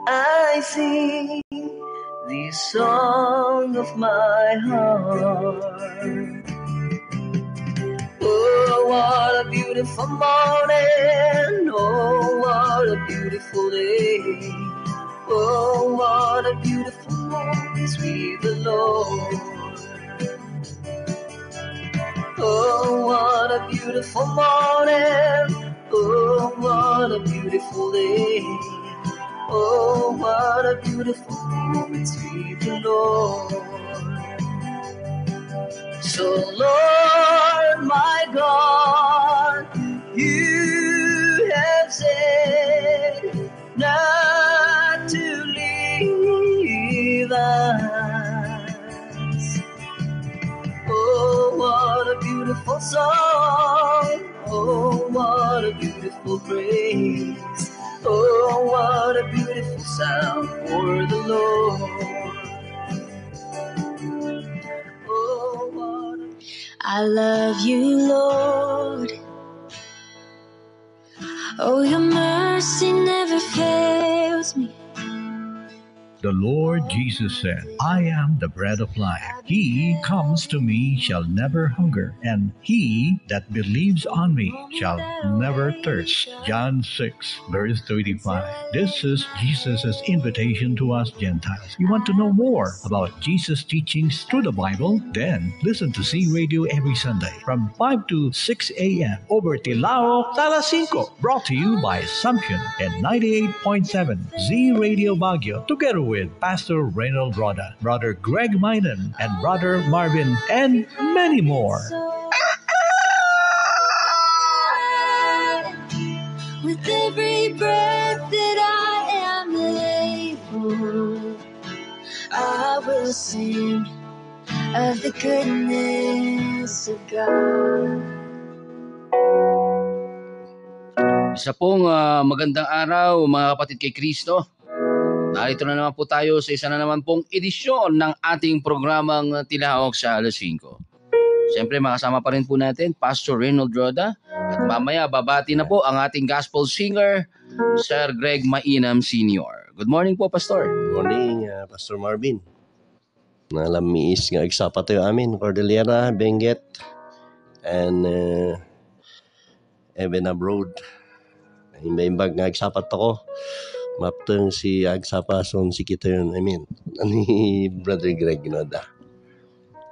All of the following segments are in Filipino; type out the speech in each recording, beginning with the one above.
I sing the song of my heart. Oh, what a beautiful morning. Oh, what a beautiful day. Oh, what a beautiful moment with the Lord. Oh, what a beautiful morning. Oh, what a beautiful day. Oh, what a beautiful moment with the Lord. So, Lord, my God, you have said not to leave us. Oh, what a beautiful song. Oh, what a beautiful praise. Oh, what a beautiful sound for the Lord. Oh, what a... I love you, Lord. Oh, your mercy never fails me. The Lord Jesus said, I am the bread of life. He comes to me shall never hunger, and he that believes on me shall never thirst. John 6, verse 35. This is Jesus' invitation to us Gentiles. You want to know more about Jesus' teachings through the Bible? Then listen to C Radio every Sunday from 5 to 6 a.m. over Tilao, Talasinco. Brought to you by Assumption and 98.7 Z Radio Baguio, together with Pastor Reynold Roda, Brother Greg Minan, and Brother Marvin, and many more. With every breath that I am able, I will sing of the goodness of God. Isa pong magandang araw mga kapatid kay Kristo. Narito na naman po tayo sa isa na naman pong edisyon ng ating programang Tilahok sa alas 5. Siyempre makasama pa rin po natin Pastor Reynold Roda at mamaya babati na po ang ating gospel singer Sir Greg Mainam Sr. Good morning po, Pastor. Good morning, Pastor Marvin. Nalamiis nga igsapat tayo amin, Cordillera, Benguet, and even abroad. Imbag nga igsapat ako. Mapteng si agsapa son si kita yun, ni Brother Greg Noda.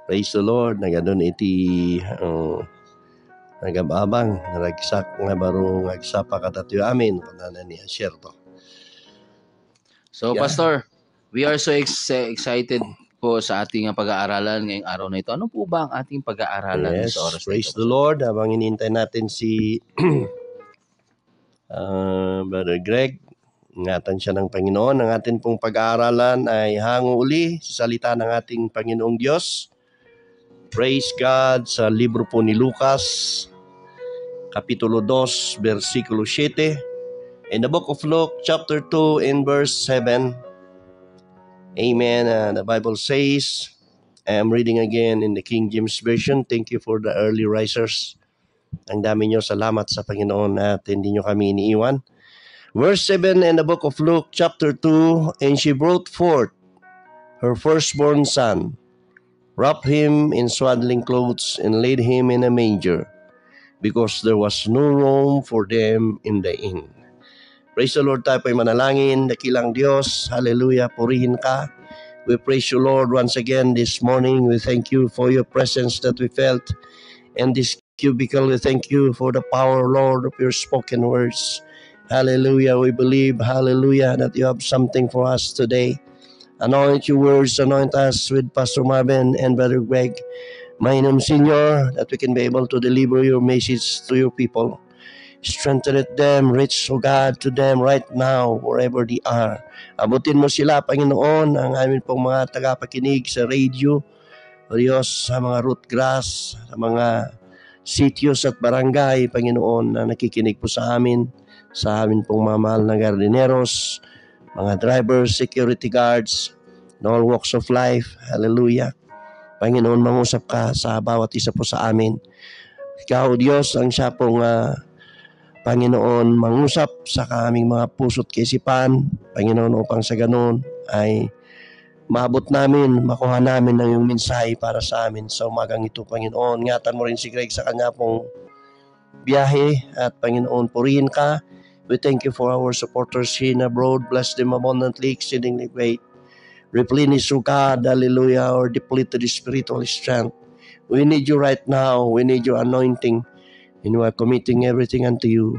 Praise the Lord, nagadon iti nagababang, naragsak nga baro agsapa katatyo amin, kunana ni Asherto. So yeah. Pastor, we are so excited po sa ating pag-aaralan ngayong araw na ito. Ano po ba ang ating pag-aaralan sa oras na ito? Praise the Lord, habang inintay natin si Brother Greg, ingatan siya ng Panginoon. Ang atin pong pag-aaralan ay hango uli sa salita ng ating Panginoong Diyos. Praise God sa libro po ni Lucas, Kapitulo 2, versikulo 7. In the book of Luke, chapter 2, in verse 7. Amen. The Bible says, I am reading again in the King James Version. Thank you for the early risers. Ang dami nyo, salamat sa Panginoon at hindi nyo kami iniiwan. Verse 7 in the book of Luke chapter 2, and she brought forth her firstborn son, wrapped him in swaddling clothes, and laid him in a manger, because there was no room for them in the inn. Praise the Lord, tayo po'y manalangin, dakilang Diyos, hallelujah, purihin ka. We praise you, Lord, once again this morning. We thank you for your presence that we felt in this cubicle. We thank you for the power, Lord, of your spoken words. Hallelujah. We believe, hallelujah, that you have something for us today. Anoint your words, anoint us with Pastor Marvin and Brother Greg Mainam Sr., that we can be able to deliver your message to your people. Strengthen them, reach, O God, to them right now, wherever they are. Abutin mo sila, Panginoon, ang amin pong mga tagapakinig sa radio, O Diyos, sa mga root grass, sa mga sityos at barangay, Panginoon, na nakikinig po sa amin pong mga mahal na gardeneros, mga drivers, security guards, in all walks of life. Hallelujah. Panginoon, mangusap ka sa bawat isa po sa amin. Ikaw, Diyos, ang siya pong Panginoon, mangusap sa aming mga puso't kaisipan. Panginoon, upang sa ganun ay maabot namin, makuha namin ang iyong mensahe para sa amin sa umagang ito, Panginoon. Ingatan mo rin si Greg sa kanya pong biyahe at Panginoon, purihin ka. We thank you for our supporters here and abroad. Bless them abundantly, exceedingly great. Replenish, O God, hallelujah, our depleted spiritual strength. We need you right now. We need your anointing. And we are committing everything unto you.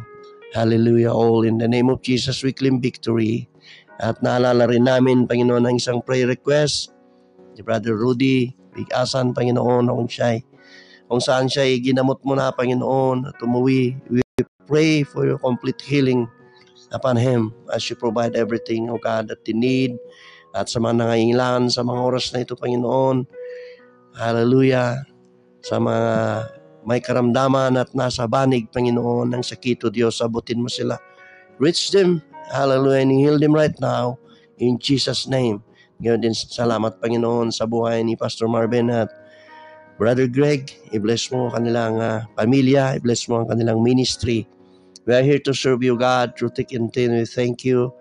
Hallelujah, all in the name of Jesus, we claim victory. At naalala rin namin, Panginoon, ang isang prayer request ni Brother Rudy Bigasan, Panginoon, kung saan siya ginamot mo na, Panginoon, at umuwi. We pray for your complete healing upon him as you provide everything, O God, that he need. At sa mga nangailangan sa mga oras na ito, Panginoon, hallelujah, sa mga may karamdaman at nasa banig, Panginoon, ng sakit, O Diyos, abutin mo sila. Reach them, hallelujah, and heal them right now, in Jesus' name. Ngayon din, salamat, Panginoon, sa buhay ni Pastor Marvin at Brother Greg. I-bless mo ang kanilang pamilya, i-bless mo ang kanilang ministry. We are here to serve you, God, through thick and thin. We thank you.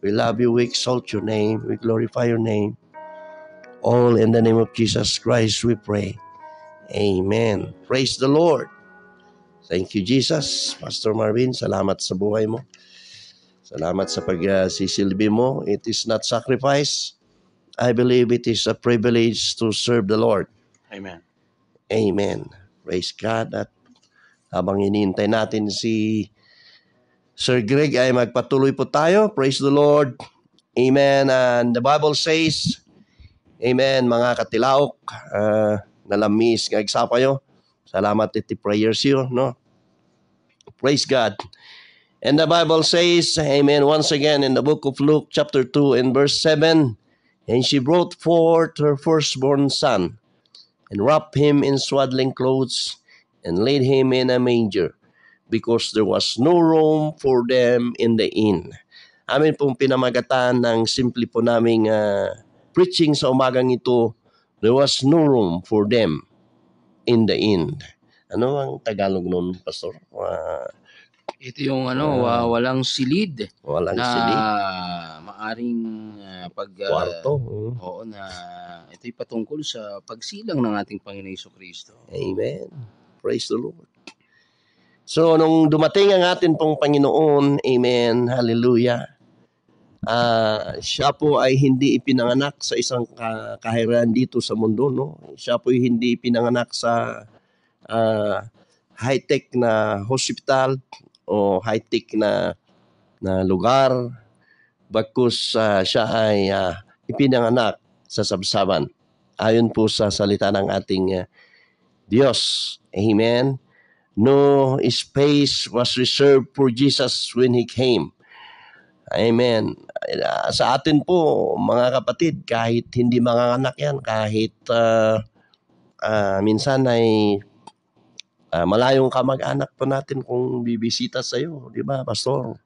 We love you. We exalt your name. We glorify your name. All in the name of Jesus Christ we pray. Amen. Praise the Lord. Thank you, Jesus. Pastor Marvin, salamat sa buhay mo. Salamat sa pagsisilbi mo. It is not sacrifice. I believe it is a privilege to serve the Lord. Amen. Amen. Praise God. At habang hinihintay natin si Sir Greg ay magpatuloy po tayo. Praise the Lord. Amen. And the Bible says, amen, mga katilaok, nalamis nga igsapayo. Salamat iti prayers yun, no? Praise God. And the Bible says, amen, once again in the book of Luke chapter 2 and verse 7, and she brought forth her firstborn son, and wrapped him in swaddling clothes, and laid him in a manger, because there was no room for them in the inn. Amin pong pinamagatan ng simple po naming preaching sa umagang ito, there was no room for them in the inn. Ano ang Tagalog nun, Pastor? Ito yung walang silid. Walang na silid. Maaring Kwarto. Oo, na ito'y patungkol sa pagsilang ng ating Panginoon Jesucristo. Amen. Praise the Lord. So, nung dumating ang atin pong Panginoon, amen, hallelujah, siya po ay hindi ipinanganak sa isang kahirahan dito sa mundo, no? Siya po ay hindi ipinanganak sa high-tech na hospital o high-tech na lugar, bagkus siya ay ipinanganak sa sabsaban. Ayon po sa salita ng ating Diyos. Amen. No space was reserved for Jesus when He came. Amen. Sa atin po, mga kapatid, kahit hindi manganganak yan, kahit minsan ay malayong kamag-anak po natin kung bibisita sa iyo, di ba, Pastor?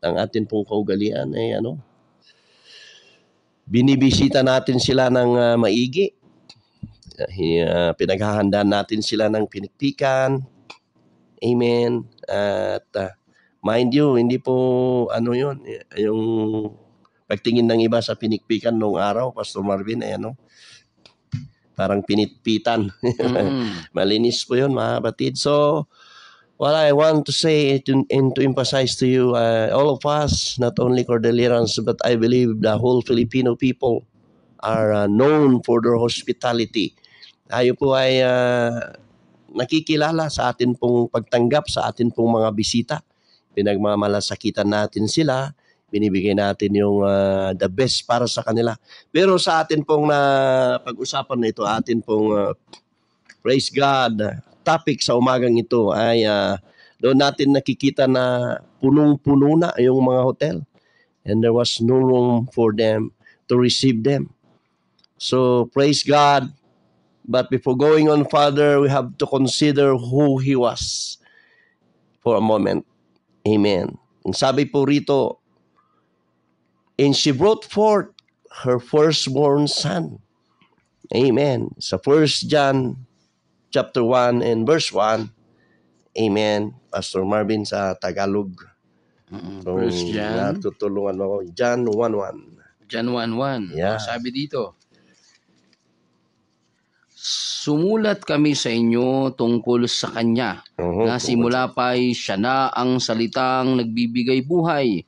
Ang atin pong kaugalian ay binibisita natin sila ng maigi. Pinaghahandaan natin sila ng pinikpikan. Amen. At mind you, hindi po yun, yung pagtingin ng iba sa pinikpikan noong araw, Pastor Marvin, ay parang pinitpitan. Malinis po yun, mga kapatid. So, what I want to say and to emphasize to you, all of us, not only Cordelierans, but I believe the whole Filipino people are known for their hospitality. Tayo po ay nakikilala sa atin pong pagtanggap sa atin pong mga bisita. Pinagmamalasakitan natin sila, binibigay natin yung the best para sa kanila. Pero sa atin pong pag-usapan na ito, atin pong praise God, topic sa umagang ito ay doon natin nakikita na punong-puno na yung mga hotel. And there was no room for them to receive them. So, praise God. But before going on further, we have to consider who He was for a moment. Amen. Ang sabi po rito, and she brought forth her firstborn son. Amen. Sa 1 John chapter 1 and verse 1. Amen. Pastor Marvin sa Tagalog. Kung First John. natutulungan mo ako, John 1:1. John 1:1. Yeah. Sabi dito, sumulat kami sa inyo tungkol sa Kanya, na simula pa'y siya na ang salitang nagbibigay buhay.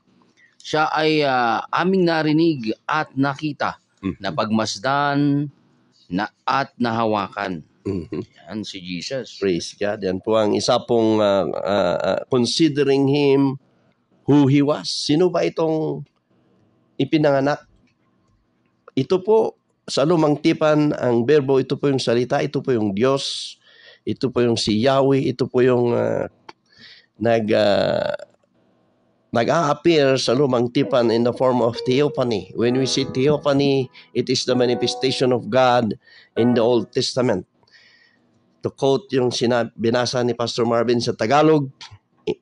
Siya ay aming narinig at nakita, napagmasdan at nahawakan. Yan si Jesus. Praise God. Yan po ang isa pong considering Him who He was. Sino ba itong ipinanganak? Ito po, sa lumang tipan, ang berbo, ito po yung salita, ito po yung Diyos, ito po yung si Yahweh, ito po yung nag-a-appear sa lumang tipan in the form of theophany. When we see theophany, it is the manifestation of God in the Old Testament. To quote yung binasa ni Pastor Marvin sa Tagalog,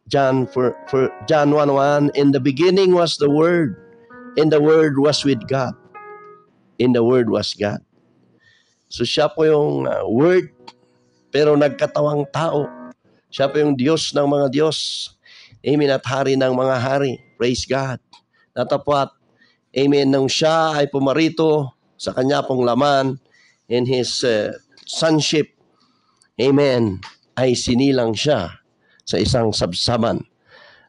John 1:1, in the beginning was the Word, and the Word was with God. In the Word was God. So siya po yung Word, pero nagkatawang tao. Siya po yung Diyos ng mga Diyos. Amen. At Hari ng mga hari. Praise God. Natapwat. Amen. Nang siya ay pumarito sa kanya pong laman in His sonship. Amen. Ay sinilang siya sa isang sabsaban.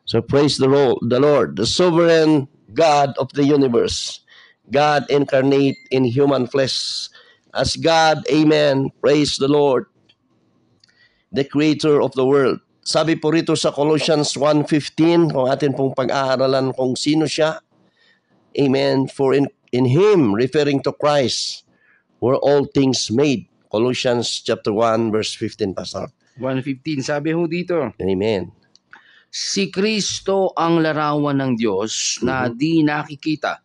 So praise the Lord, the sovereign God of the universe. God incarnate in human flesh. As God, amen, praise the Lord, the creator of the world. Sabi po rito sa Colossians 1:15, kung atin pong pag-aaralan kung sino siya, amen, for in Him, referring to Christ, were all things made. Colossians chapter 1, verse 15, Pastor. 1:15, sabi ho dito, Amen. si Kristo ang larawan ng Diyos na di nakikita.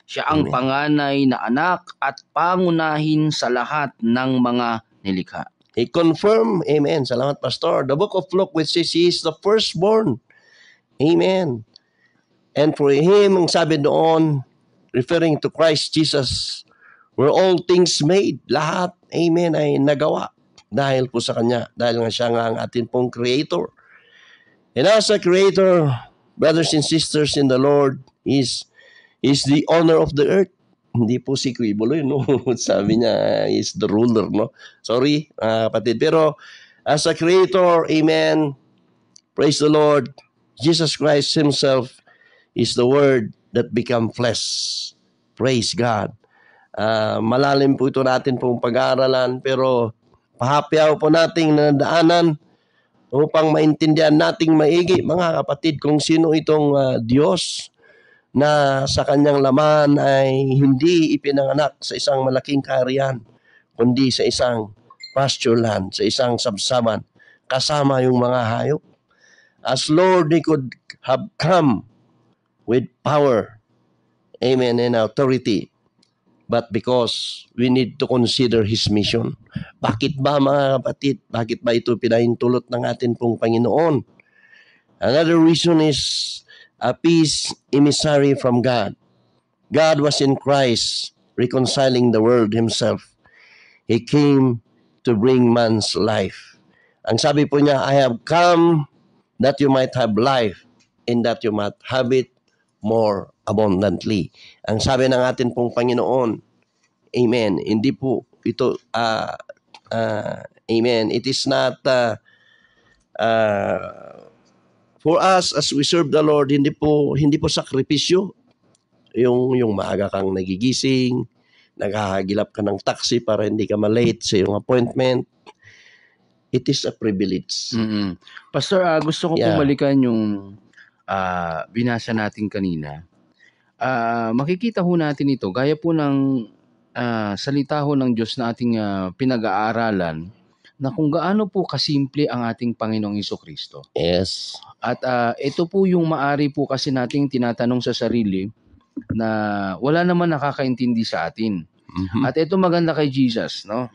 Siya ang panganay na anak at pangunahin sa lahat ng mga nilikha. He confirmed, amen, salamat Pastor, the book of Luke which says He is the firstborn. Amen. And for Him, ang sabi doon, referring to Christ Jesus, were all things made. Lahat, amen, ay nagawa dahil po sa Kanya. Dahil nga siya nga ang atin pong Creator. And as a Creator, brothers and sisters in the Lord, is the owner of the earth. Hindi po si Quibulo yun, no? Sabi niya, is the ruler, no? Sorry, kapatid. Pero, as a Creator, amen, praise the Lord, Jesus Christ Himself is the Word that become flesh. Praise God. Malalim po ito natin pong pag-aaralan, pero pahapyaw po nating nadaanan upang maintindihan nating maigi, mga kapatid, kung sino itong Diyos na sa kanyang laman ay hindi ipinanganak sa isang malaking kaharian, kundi sa isang pasture land, sa isang sabsaban, kasama yung mga hayop. As Lord, He could have come with power, amen, and authority. But because we need to consider His mission. Bakit ba, mga kapatid? Bakit ba ito pinahintulot ng atin pong Panginoon? Another reason is a peace emissary from God. God was in Christ, reconciling the world Himself. He came to bring man's life. Ang sabi po niya, I have come that you might have life and that you might have it more abundantly. Ang sabi ng atin pong Panginoon, amen, hindi po ito, amen, it is not, for us, as we serve the Lord, hindi po sakripisyo. Yung maaga kang nagigising, naghahagilap ka ng taxi para hindi ka malate sa iyong appointment. It is a privilege. Pastor, gusto ko pong balikan yung binasa natin kanina. Makikita ho natin ito, gaya po ng salita ho ng Diyos na ating pinag-aaralan, na kung gaano po kasimple ang ating Panginoong Jesucristo. Yes. At ito po yung maari po kasi nating tinatanong sa sarili na wala naman nakakaintindi sa atin. At ito maganda kay Jesus, no?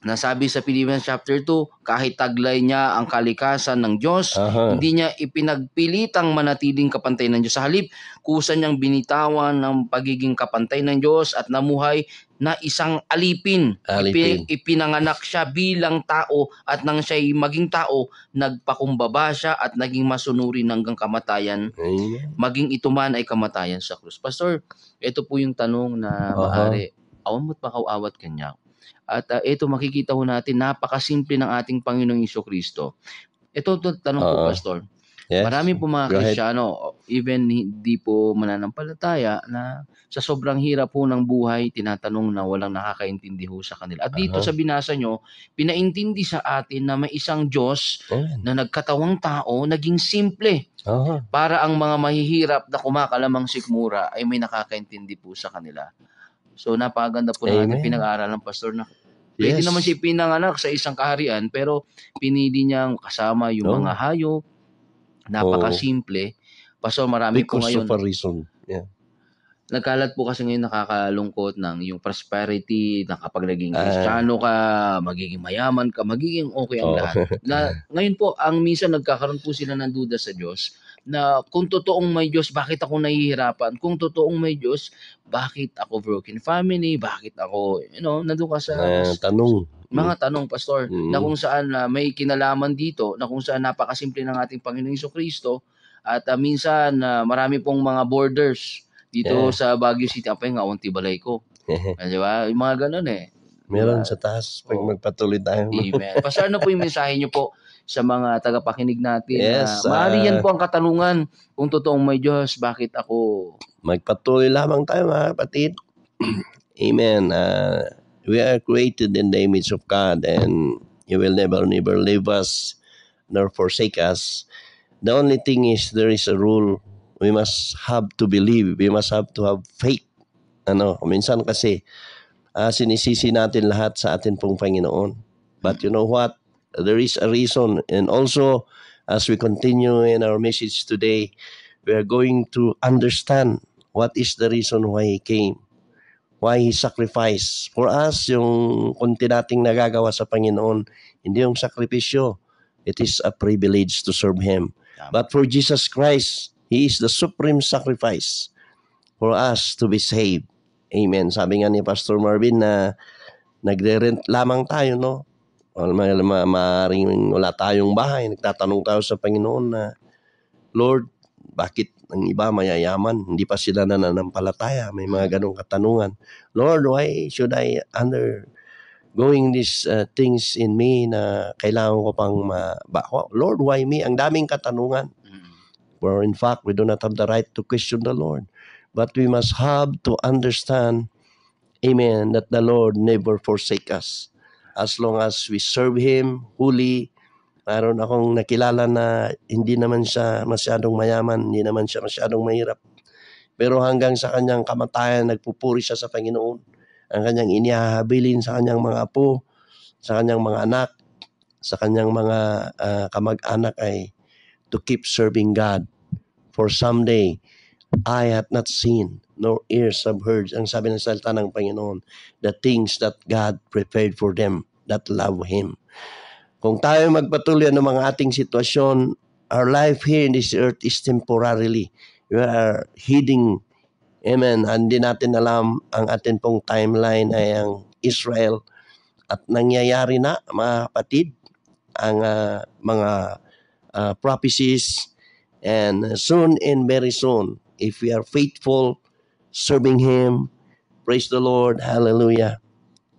Nasabi sa Philippians chapter 2, kahit taglay niya ang kalikasan ng Diyos, hindi niya ipinagpilitang manatiling kapantay ng Diyos. Sa halip, kusa niyang binitawan ng pagiging kapantay ng Diyos at namuhay na isang alipin. Ipinanganak siya bilang tao at nang siya'y maging tao, nagpakumbaba siya at naging masunurin hanggang kamatayan. Maging ito man ay kamatayan sa krus. Pastor, ito po yung tanong na maaari, awan mo't makauawat kanya. At ito makikita ho natin, napakasimple ng ating Panginoong Jesucristo. Ito tanong po, Pastor. Yes. Marami po mga Kristiyano, even hindi po mananampalataya, na sa sobrang hirap po ng buhay, tinatanong na walang nakakaintindi ho sa kanila. At dito sa binasa nyo, pinaintindi sa atin na may isang Diyos na nagkatawang tao, naging simple. Para ang mga mahihirap na kumakalamang sikmura ay may nakakaintindi po sa kanila. So napakaganda po natin pinag-aaralan, Pastor, na pwede naman siya pinanganak sa isang kaharian, pero pinili niyang kasama yung mga hayop. Napakasimple. Pastor, marami po ngayon. Because of a reason. Yeah. Nagkalat po kasi ngayon, nakakalungkot ng yung prosperity, na kapag naging Kristiyano ka, magiging mayaman ka, magiging okay ang lahat. Ngayon po, ang minsan nagkakaroon po sila ng duda sa Diyos, na kung totoong may Diyos, bakit ako nahihirapan? Kung totoong may Diyos, bakit ako broken family? Bakit ako, nandun ka sa tanong. Mga tanong, Pastor, na kung saan may kinalaman dito, na kung saan napakasimple ng ating Panginoong Jesucristo, at minsan marami pong mga borders dito sa Baguio City. Apa yung awang tibalay ko. Di ba? Yung mga ganun Meron sa taas pag magpatuloy tayo. Amen. Pastor, ano po yung mensahe niyo po sa mga tagapakinig natin? Yes, Maaari yan po ang katanungan, kung totoong may Diyos, bakit ako? Magpatuloy lamang tayo, mga kapatid. Amen. We are created in the image of God, and He will never leave us nor forsake us. The only thing is, there is a rule. We must have to believe. We must have to have faith. Minsan kasi, sinisisi natin lahat sa atin pong Panginoon. But you know what? There is a reason. And also, as we continue in our message today, we are going to understand what is the reason why He came. Why He sacrificed. For us, yung konti nating nagagawa sa Panginoon, hindi yung sakripisyo. It is a privilege to serve Him. But for Jesus Christ, He is the supreme sacrifice for us to be saved. Amen. Sabi nga ni Pastor Marvin na nagre-rent lamang tayo, no? Maaaring wala tayong bahay. Nagtatanong tayo sa Panginoon na, Lord, bakit ang iba mayayaman? Hindi pa sila nananampalataya. May mga ganong katanungan. Lord, why should I undergoing these things in me na kailangan ko pang Lord, why me? Ang daming katanungan. For in fact, we do not have the right to question the Lord. But we must have to understand, amen, that the Lord never forsake us. As long as we serve Him fully. Mayroon akong nakilala na hindi naman siya masyadong mayaman, hindi naman siya masyadong mahirap. Pero hanggang sa kanyang kamatayan, nagpupuri siya sa Panginoon. Ang kanyang inihahabilin sa kanyang mga apo, sa kanyang mga anak, sa kanyang mga kamag-anak ay to keep serving God. For someday, eye hath not seen, nor ears have heard, ang sabi ng salita ng Panginoon, the things that God prepared for them that love Him. Kung tayo magpatuloy ng mga ating sitwasyon, our life here in this earth is temporarily. We are heading, amen, hindi natin alam ang atin pong timeline ay ang Israel. At nangyayari na, mga kapatid, ang mga prophecies, and soon and very soon, if we are faithful, serving Him, praise the Lord, hallelujah,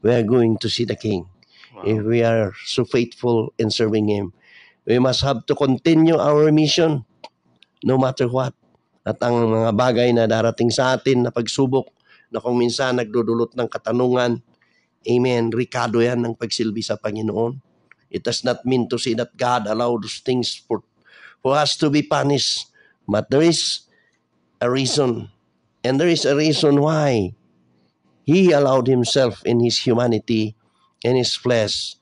we are going to see the King. Wow. If we are so faithful in serving Him, we must have to continue our mission, no matter what. At ang mga bagay na darating sa atin na pagsubok, na kung minsan nagdudulot ng katanungan, amen, rikado yan ng pagsilbi sa Panginoon. It does not mean to say that God allowed those things for us to be punished. But there is a reason. And there is a reason why He allowed Himself in His humanity, in His flesh,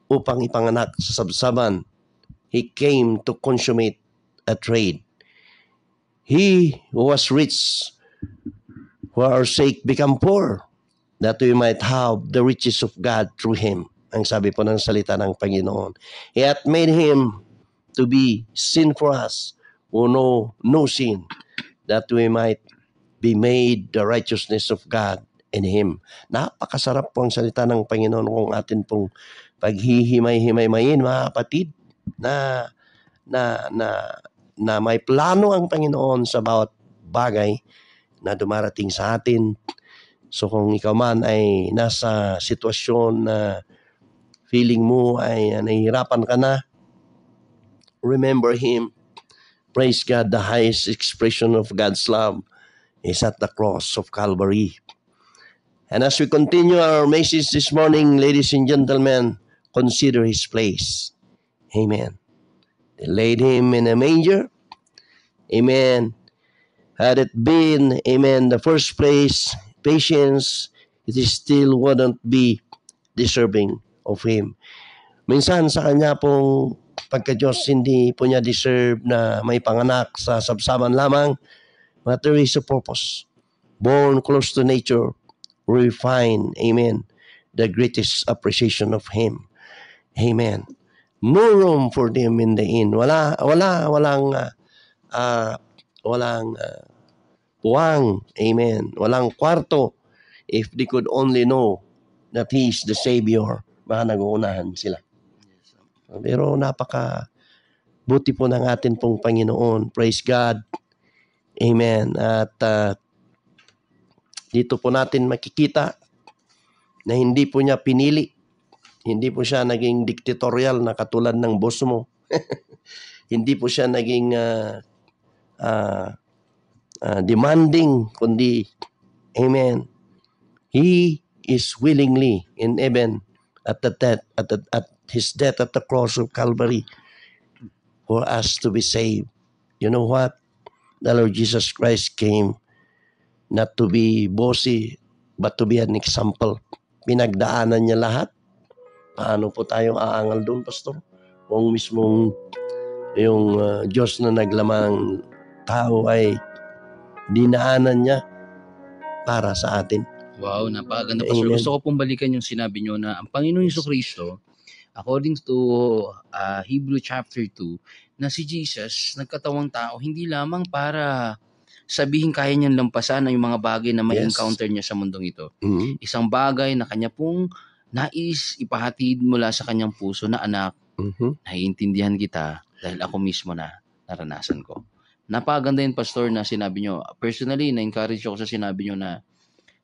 upang ipanganak sa sabsaban. He came to consummate a trade. He who was rich for our sake become poor, that we might have the riches of God through Him. Ang sabi po ng salita ng Panginoon. He hath made him to be sin for us, who know no sin, that we might be made the righteousness of God in Him. Napakasarap po ang salita ng Panginoon kung atin pong paghihimay-himay-mayin, mga kapatid, na may plano ang Panginoon sa bawat bagay na dumarating sa atin. So kung ikaw man ay nasa sitwasyon na feeling mo ay nahihirapan ka na, remember Him. Praise God, the highest expression of God's love is at the cross of Calvary. And as we continue our message this morning, ladies and gentlemen, consider His place. Amen. They laid Him in a manger. Amen. Had it been, amen, the first place, patience, it still wouldn't be deserving of Him. Minsan sa Kanya pong pagka-Diyos, hindi po niya deserve na may panganak sa sabsaban lamang, but there is a purpose. Born close to nature, we find, amen, the greatest appreciation of Him. Amen. No room for them in the inn. Walang puwang. Amen. Walang kwarto. If they could only know that He is the Savior, baka nag-uunahan sila. Pero buti po ng atin pong Panginoon. Praise God. Amen. At dito po natin makikita na hindi po niya pinili. Hindi po siya naging dictatorial na katulad ng boss mo. Hindi po siya naging demanding, kundi, amen, He is willingly in heaven at His death at the cross of Calvary for us to be saved. You know what? The Lord Jesus Christ came not to be bossy, but to be an example. Pinagdaanan niya lahat. Paano po tayo aangal doon, Pastor? Kung mismong yung Diyos na naglamang tao ay dinaanan niya para sa atin. Wow, napakaganda, Pastor. Amen. Gusto ko pong balikan yung sinabi nyo na ang Panginoon Jesucristo, according to Hebrew chapter 2, na si Jesus, nagkatawang tao, hindi lamang para sabihin kaya niyang lampasan ang mga bagay na may encounter niya sa mundong ito. Mm-hmm. Isang bagay na kanya pong nais ipahatid mula sa kanyang puso na anak, naiintindihan kita dahil ako mismo na naranasan ko. Napakaganda yun, Pastor, na sinabi nyo. Personally, na-encourage ako sa sinabi nyo na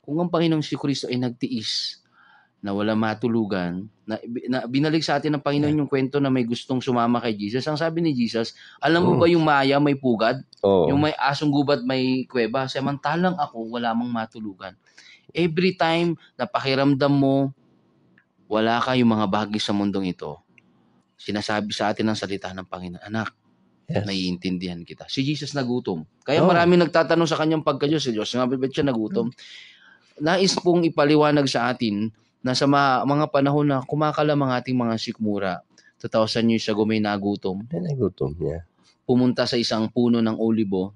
kung ang Panginoong si Kristo ay nagtiis na wala matulugan, na binalik sa atin ng Panginoon yung kwento na may gustong sumama kay Jesus. Ang sabi ni Jesus, alam mo ba yung maya may pugad? Yung may asong gubat may kuweba? Samantalang ako, wala mang matulugan. Every time na pakiramdam mo, wala kayong mga bagay sa mundong ito, sinasabi sa atin ng salita ng Panginoon, anak, naiintindihan kita. Si Jesus nagutom. Kaya marami nagtatanong sa kanyang pagka-Diyos. Si Diyos, nga ba siya nagutom? Nais pong ipaliwanag sa atin na sa mga panahon na kumakalam ang ating mga sikmura, 2,000 years ago may nagutom. Pumunta sa isang puno ng olibo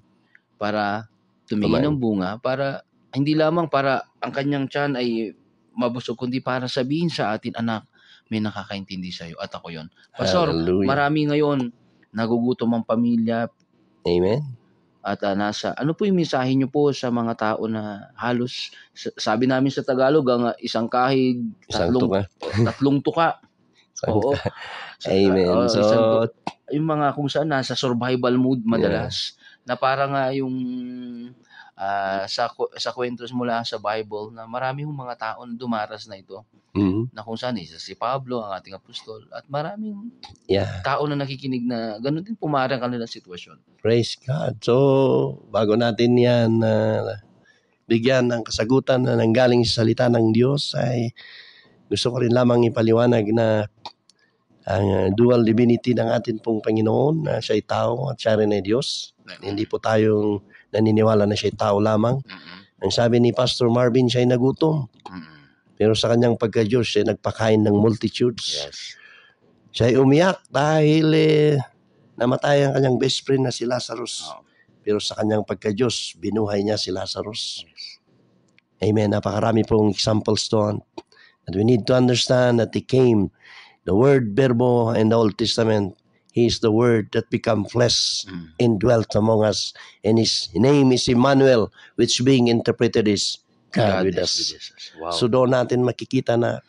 para tumingin ng bunga, para hindi lamang para ang kanyang tiyan ay mabusog, kundi para sabihin sa atin, anak, may nakakaintindi sa iyo at ako yon. Pastor, marami ngayon nagugutom ang pamilya. Amen. At ano po yung mensahe niyo po sa mga tao na halos, sabi namin sa Tagalog, ang isang kahig, tatlong tuka. Oo. Amen. So, yung mga kung saan nasa survival mode madalas, na parang yung sa kwentos mula sa Bible na marami yung mga tao na dumaras na ito. Na kung saan isa si Pablo, ang ating apostol, at maraming tao na nakikinig na ganoon din pumarang kanilang sitwasyon. Praise God. So, bago natin yan bigyan ng kasagutan na nanggaling sa salita ng Diyos, ay gusto ko rin lamang ipaliwanag na ang dual divinity ng atin pong Panginoon, na siya'y tao at siya rin ay Diyos. Hindi po tayong naniniwala na siya'y tao lamang. Ang sabi ni Pastor Marvin, siya'y nagutom. Pero sa kanyang pagka-Diyos, siya nagpakain ng multitudes. Siya'y umiyak dahil namatay ang kanyang best friend na si Lazarus. Pero sa kanyang pagka-Diyos, binuhay niya si Lazarus. Amen. Napakarami pong examples doon And we need to understand that He came. The word Verbo in the Old Testament, He is the Word that become flesh and dwelt among us. And His name is Emmanuel, which being interpreted is God with us. Wow. So doon natin makikita na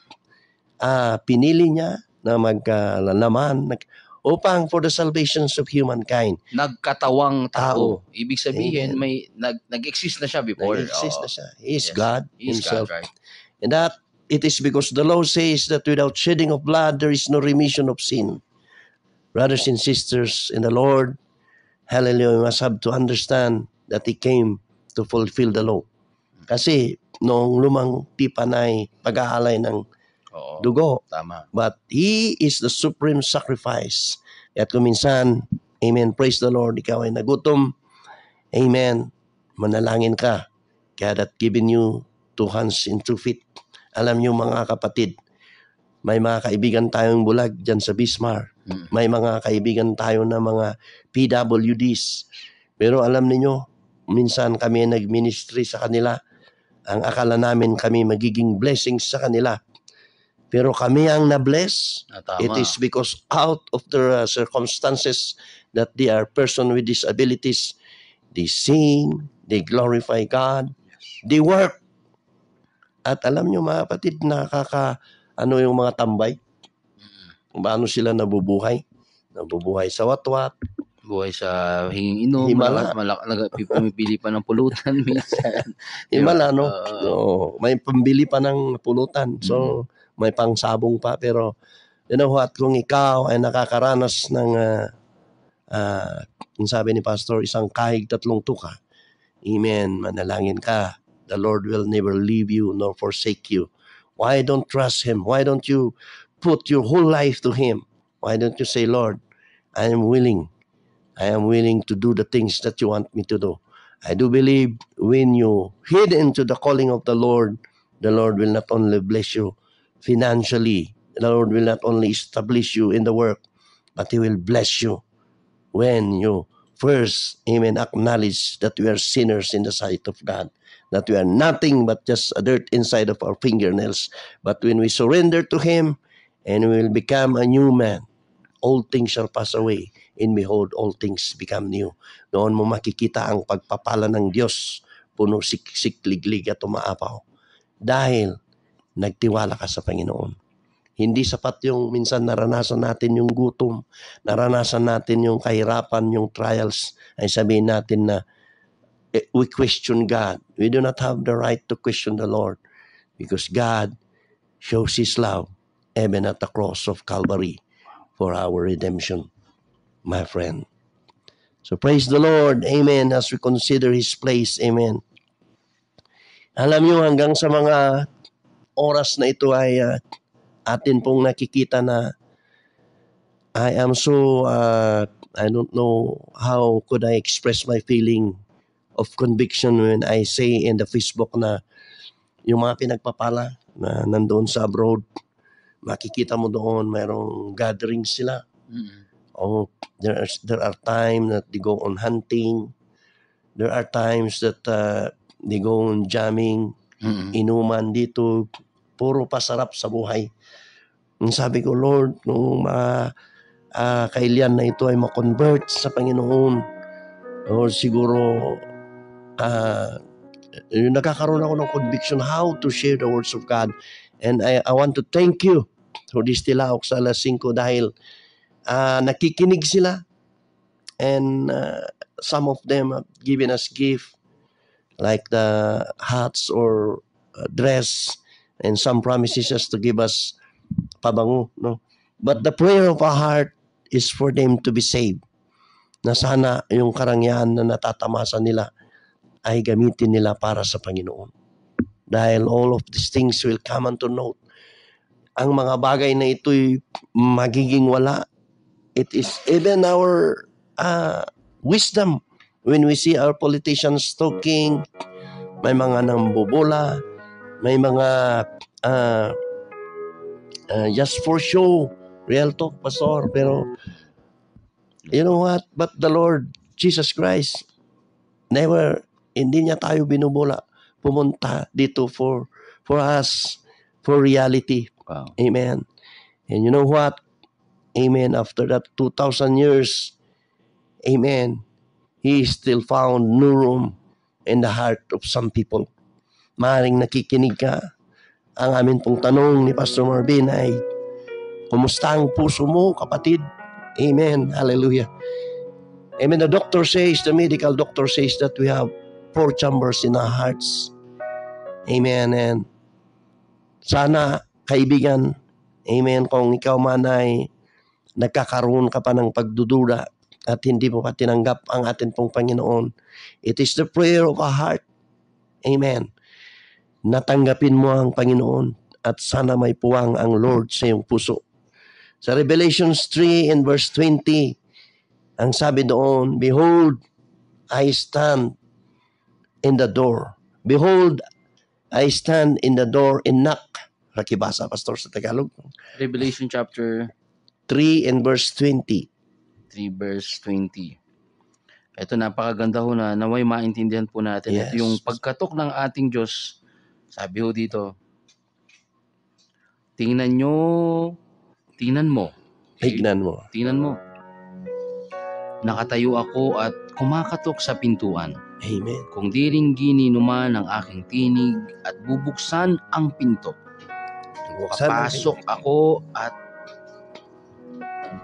pinili niya na magkalaman upang for the salvations of humankind. Nagkatawang tao. Tao. Ibig sabihin, Amen. may nag-exist na siya before. Nag-exist na siya. He is Yes. God He is Himself. God, right? And that it is because the law says that without shedding of blood, there is no remission of sin. Brothers and sisters in the Lord, hallelujah, we must have to understand that He came to fulfill the law. Kasi noong lumang tipan ay pag-aalay ng Oo. dugo. Tama. But He is the supreme sacrifice. At kung minsan, amen, praise the Lord, ikaw ay nagutom, amen, manalangin ka. Kaya that given you 2 hands and 2 feet. Alam niyo mga kapatid, may mga kaibigan tayong bulag dyan sa Bismarck. May mga kaibigan tayo na mga PWDs. Pero alam niyo, minsan kami nag-ministry sa kanila. Ang akala namin kami magiging blessings sa kanila. Pero kami ang na-bless. Tama. It is because out of the circumstances that they are person with disabilities, they sing, they glorify God, they work. At alam nyo mga kapatid, ano yung mga tambay? Paano sila nabubuhay? Nabubuhay sa watwat. Buhay sa hinging inom. Himala. Pumipili pa ng pulutan minsan. Himala, no? Oo. May pambili pa ng pulutan. So, may pangsabong pa. Pero, you know what? Kung ikaw ay nakakaranas ng, yung sabi ni Pastor, isang kahig 3 tuka. Amen. Manalangin ka. The Lord will never leave you nor forsake you. Why don't trust Him? Why don't you put your whole life to Him? Why don't you say, Lord, I am willing. I am willing to do the things that you want me to do. I do believe when you heed into the calling of the Lord will not only bless you financially, the Lord will not only establish you in the work, but He will bless you when you first, amen, acknowledge that we are sinners in the sight of God, that we are nothing but just a dirt inside of our fingernails. But when we surrender to Him and we will become a new man, all things shall pass away, and behold, all things become new. Noon mo makikita ang pagpapala ng Diyos, puno siksik, liglig at umaapaw. Dahil nagtiwala ka sa Panginoon. Hindi sapat yung minsan naranasan natin yung gutom, naranasan natin yung kahirapan, yung trials, ay sabihin natin na we question God. We do not have the right to question the Lord because God shows His love even at the cross of Calvary for our redemption, my friend. So praise the Lord, amen, as we consider His place, amen. Alam nyo, hanggang sa mga oras na ito ay atin pong nakikita na I am so, I don't know how could I express my feeling of conviction when I say in the Facebook na yung mga pinagpapala na nandoon sa abroad, makikita mo doon, mayroong gatherings sila. Oh, there are times that they go on hunting. There are times that they go on jamming, inuman dito, puro pasarap sa buhay. Sabi ko, Lord, nung kailian na ito ay ma-convert sa Panginoon, or siguro nagkakaroon ako ng conviction how to share the words of God. And I want to thank you for this Tilaok sa alas 5 dahil nakikinig sila. And some of them have given us gift like the hats or dress, and some promises us to give us pabango, no? But the prayer of our heart is for them to be saved. Na sana yung karangyaan na natatamasa nila ay gamitin nila para sa Panginoon. Dahil all of these things will come unto naught. Ang mga bagay na ito'y magiging wala. It is even our wisdom when we see our politicians talking, may mga nambobola, may mga just for show, real talk, pastor, pero you know what? But the Lord Jesus Christ, hindi niya tayo binubola. Pumunta dito for us, for reality. Wow. Amen. And you know what? Amen. After that 2,000 years, amen, He still found no room in the heart of some people. Maring nakikinig ka. Ang amin pong tanong ni Pastor Marvin ay, kumusta ang puso mo, kapatid? Amen. Hallelujah. Amen. The medical doctor says that we have 4 chambers in our hearts. Amen. And sana, kaibigan, amen, kung ikaw man ay nagkakaroon ka pa ng pagdududa at hindi mo pa tinanggap ang atin pong Panginoon, it is the prayer of our heart. Amen. Natanggapin mo ang Panginoon at sana may puwang ang Lord sa iyong puso. Sa Revelations 3 and verse 20, ang sabi doon, Behold, I stand in the door. Behold, I stand in the door and knock. Rakibasa, Pastor, sa Tagalog. Revelation chapter 3 and verse 20. 3 verse 20. Ito, napakaganda ho na naway maintindihan po natin. Yes. Ito yung pagkatok ng ating Diyos. Sabi ho dito, tingnan mo. Tignan mo. Nakatayo ako at kumakatok sa pintuan. Amen. Kung diringginin naman ang aking tinig at bubuksan ang pinto. Papasok ako at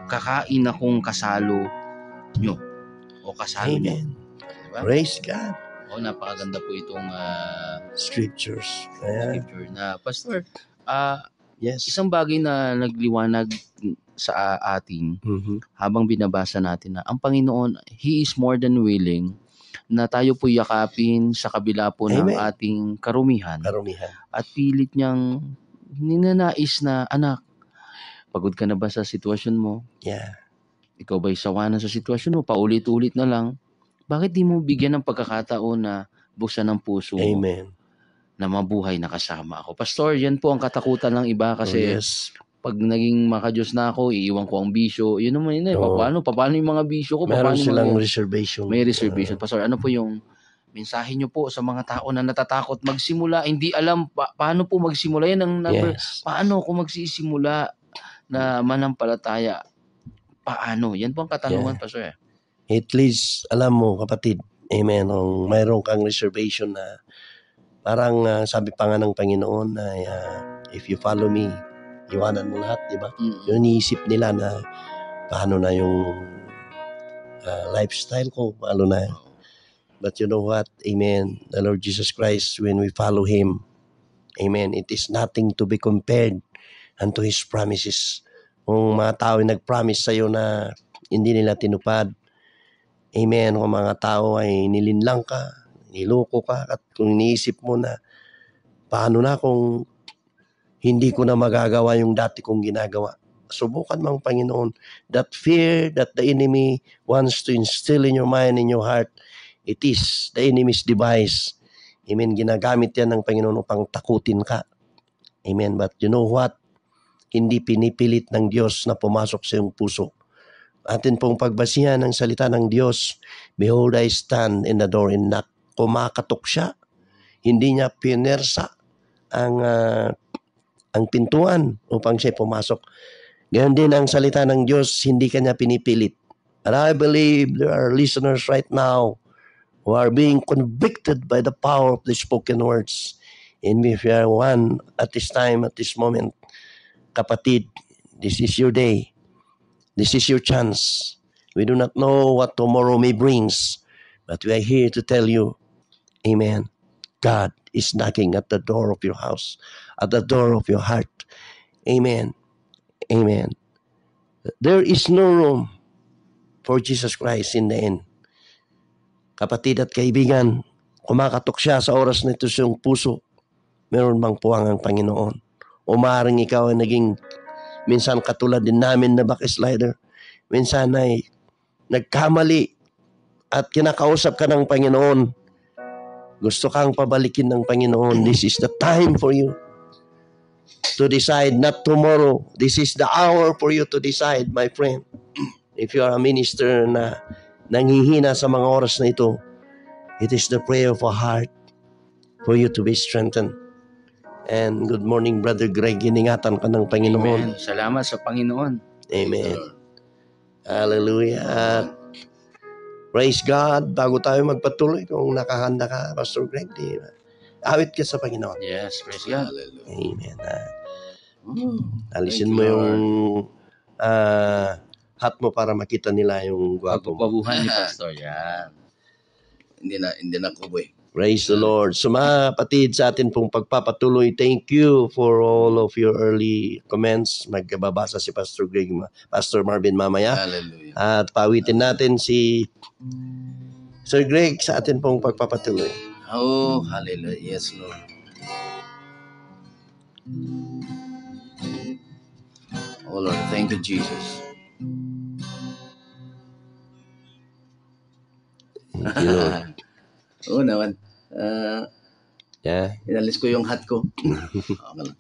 kakain akong kasalo nyo. O kasalo nyo. Amen. Diba? Praise God. O, napakaganda po itong Scriptures. Ayan. scripture na, Pastor, Yes. isang bagay na nagliwanag sa atin habang binabasa natin na ang Panginoon, He is more than willing na tayo po yakapin sa kabila po ng Amen. ating karumihan. At pilit niyang ninanais na, anak, pagod ka na ba sa sitwasyon mo? Yeah. Ikaw ba'y sawa na sa sitwasyon mo? Paulit-ulit na lang. Bakit di mo bigyan ng pagkakataon na buksan ang puso mo Amen. na mabuhay na kasama ako? Pastor, yan po ang katakutan ng iba kasi yes. pag naging makajos na ako, iiwan ko ang bisyo. Yun naman yun eh. Oo. Paano yung mga bisyo ko? Meron Paano silang mga- reservation. May reservation. Pastor, ano po yung mensahe nyo po sa mga tao na natatakot magsimula, hindi alam paano po magsimula? Yan ang number. Yes. Paano ako magsisimula na manampalataya? Paano? Yan po ang katanungan, Pastor. At least, alam mo, kapatid, amen, kung mayroon kang reservation na parang sabi pa nga ng Panginoon na if you follow me, iwanan mo lahat, di ba? Yung iniisip nila na paano na yung lifestyle ko, paano na. But you know what? Amen. The Lord Jesus Christ, when we follow Him, amen, it is nothing to be compared unto His promises. Kung mga tao ay nag-promise sa'yo na hindi nila tinupad, amen, kung mga tao ay nilinlang ka, niloko ka, at kung iniisip mo na, paano na kung hindi ko na magagawa yung dati kong ginagawa. Subukan mo ang Panginoon. That fear that the enemy wants to instill in your mind, in your heart, it is the enemy's device. Amen. Ginagamit yan ng Panginoon upang takutin ka. Amen. But you know what? Hindi pinipilit ng Diyos na pumasok sa iyong puso. Atin pong pagbasihan ng salita ng Diyos, Behold, I stand in the door and knock. Kumakatok siya. Hindi niya pinersa ang pintuan upang siya pumasok. Gayon din ang salita ng Diyos, hindi kanya pinipilit. And I believe there are listeners right now who are being convicted by the power of the spoken words. And if you are one at this time, at this moment, kapatid, this is your day. This is your chance. We do not know what tomorrow may brings, but we are here to tell you, amen, God is knocking at the door of your house, at the door of your heart. Amen. Amen. There is no room for Jesus Christ in the end. Kapatid at kaibigan, kumakatok siya sa oras na ito sa iyong puso. Meron bang puwang ang Panginoon? O maaaring ikaw ay naging minsan katulad din namin na backslider. Minsan ay nagkamali at kinakausap ka ng Panginoon. Gusto kang pabalikin ng Panginoon. This is the time for you to decide, not tomorrow. This is the hour for you to decide, my friend. If you are a minister na nanghihina sa mga oras na ito, it is the prayer of a heart for you to be strengthened. And good morning, Brother Greg. Iningatan ka ng Panginoon. Amen. Salamat sa Panginoon. Amen. Hallelujah. Praise God. Bago tayo magpatuloy, kung nakahanda ka, Pastor Greg, awit ka sa Panginoon. Yes, praise God. Amen. Alisin mo yung hat mo para makita nila yung gwapo mo. Pagpabuhan ni Pastor. Yan. Hindi na kuboy. Praise the Lord. So mga kapatid, sa atin pong pagpapatuloy, thank you for all of your early comments. Magkababasa si Pastor Greg, Pastor Marvin mamaya. Hallelujah. At pawitin natin si Sir Greg sa atin pong pagpapatuloy. Oh, hallelujah. Yes, Lord. Oh, Lord, thank you, Jesus. Thank you, Lord. Oo naman. Yeah. Inalis ko yung hat ko. Okay lang.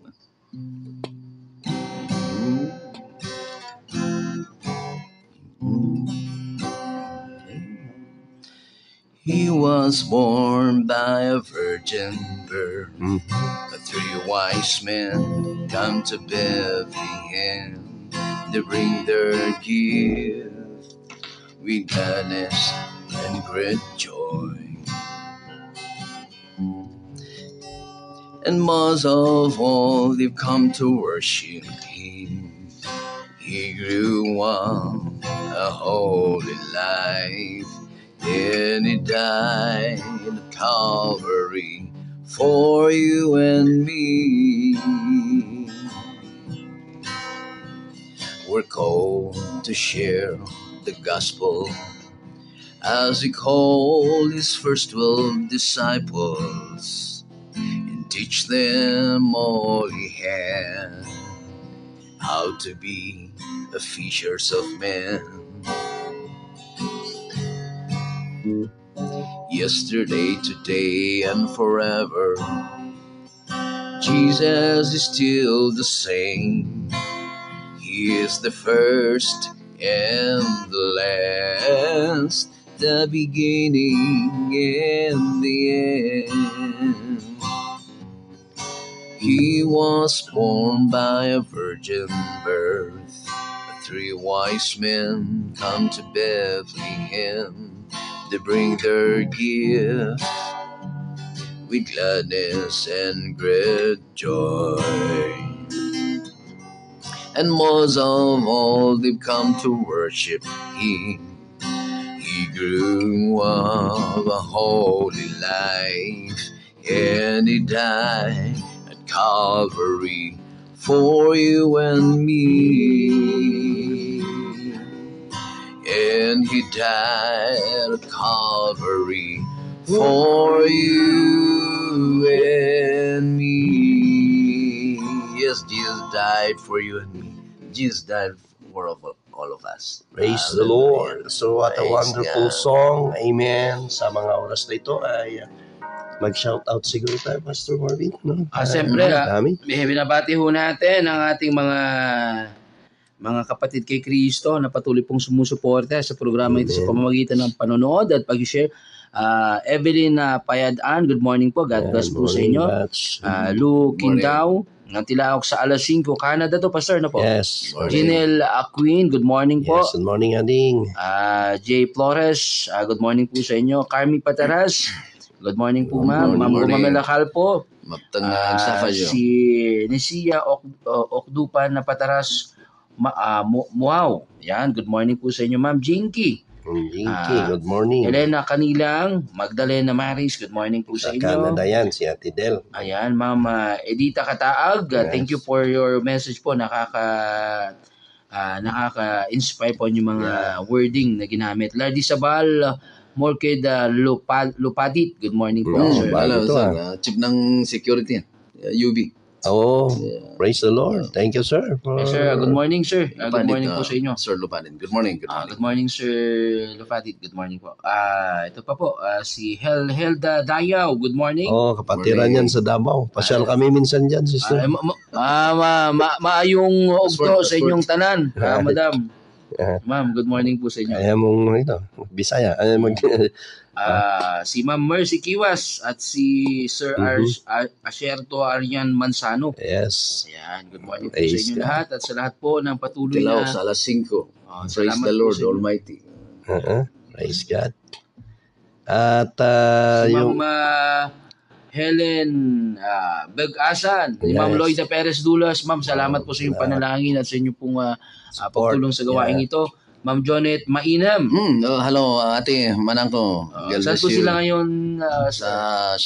He was born by a virgin birth. The three wise men come to Bethlehem. They bring their gift with gladness and great joy. And most of all, they've come to worship Him. He grew up a holy life, and He died at Calvary for you and me. We're called to share the gospel as He called His first 12 disciples, and teach them all He had, how to be a fishers of men. Yesterday, today, and forever, Jesus is still the same. He is the first and the last, the beginning and the end. He was born by a virgin birth. The three wise men come to Bethlehem. They bring their gift with gladness and great joy. And most of all, they've come to worship Him. He grew up a holy life, and He died at Calvary for you and me. And He died at Calvary for you and me. Yes, Jesus died for you and me. Jesus died for all of us. Praise the Lord. So what a Praise wonderful God. song. Amen. Sa mga oras na ito ay mag-shout out siguro tayo, Pastor Marvin. No? Siyempre, Dami. binabati ho natin ang ating mga kapatid kay Kristo na patuloy pong sumusuporta sa programa ito sa pamamagitan ng panonood at pag-share. Evelyn Payadaan, good morning po. God bless po sa inyo. Lou Quindao, ng Tilaok sa alas 5, Canada to, Pastor, na po. Yes. Janelle Aquin, good morning po. Yes, good morning, Ading. Jay Flores, good morning po sa inyo. Carmi Pataras, good morning po, ma'am. Ma'am Gumamelakal po. Maptang sa Si Nesia Okdupan na Pataras, Muaw. Yan, good morning po sa inyo, ma'am. Jinky. Jinky, good morning. Elena Kanilang, Magdalena Maris, good morning po sa Sa inyo. Canada yan, si Ate Del. Ayan, Ma'am Edita Kataag, thank you for your message po. Nakaka-inspire po yung mga wording na ginamit. Lardy Sabal, Morked Lupadit, good morning po, sir. bago to, Chief ng security yan. UB. Oh, praise the Lord. Thank you, sir. Yes, sir. Good morning, sir. Good morning po sa inyo. Sir Lupanin. Good morning. Good morning, Sir Lupadit. Good morning po. Ito pa po, si Helda Dayaw. Good morning. Oh, kapatiran yan sa Davao. Pasyal kami minsan dyan, sister. Maayong ugto sa inyong tanan, madam. Ma'am, good morning po sa inyo. Kaya mong ito, Bisaya. Si Ma'am Mercy Kiwas at si Sir Asierto Arian Mansano. Yes. Ayan, good morning po Praise sa inyo God. lahat at sa lahat po ng patuloy Tilaw na sa alas 5. Praise salamat the po Lord sa inyo. Almighty. Praise God. At Si yung Ma'am Helen Beg-Asan, ni Ma'am Yes. Lloyda Perez Dulas. Ma'am, salamat po sa inyong panalangin at sa inyong pong pagtulong sa gawaing ito. Ma'am Jonet Mainam. Hello, ate, manang ko. God Saan bless po you. sila ngayon Sa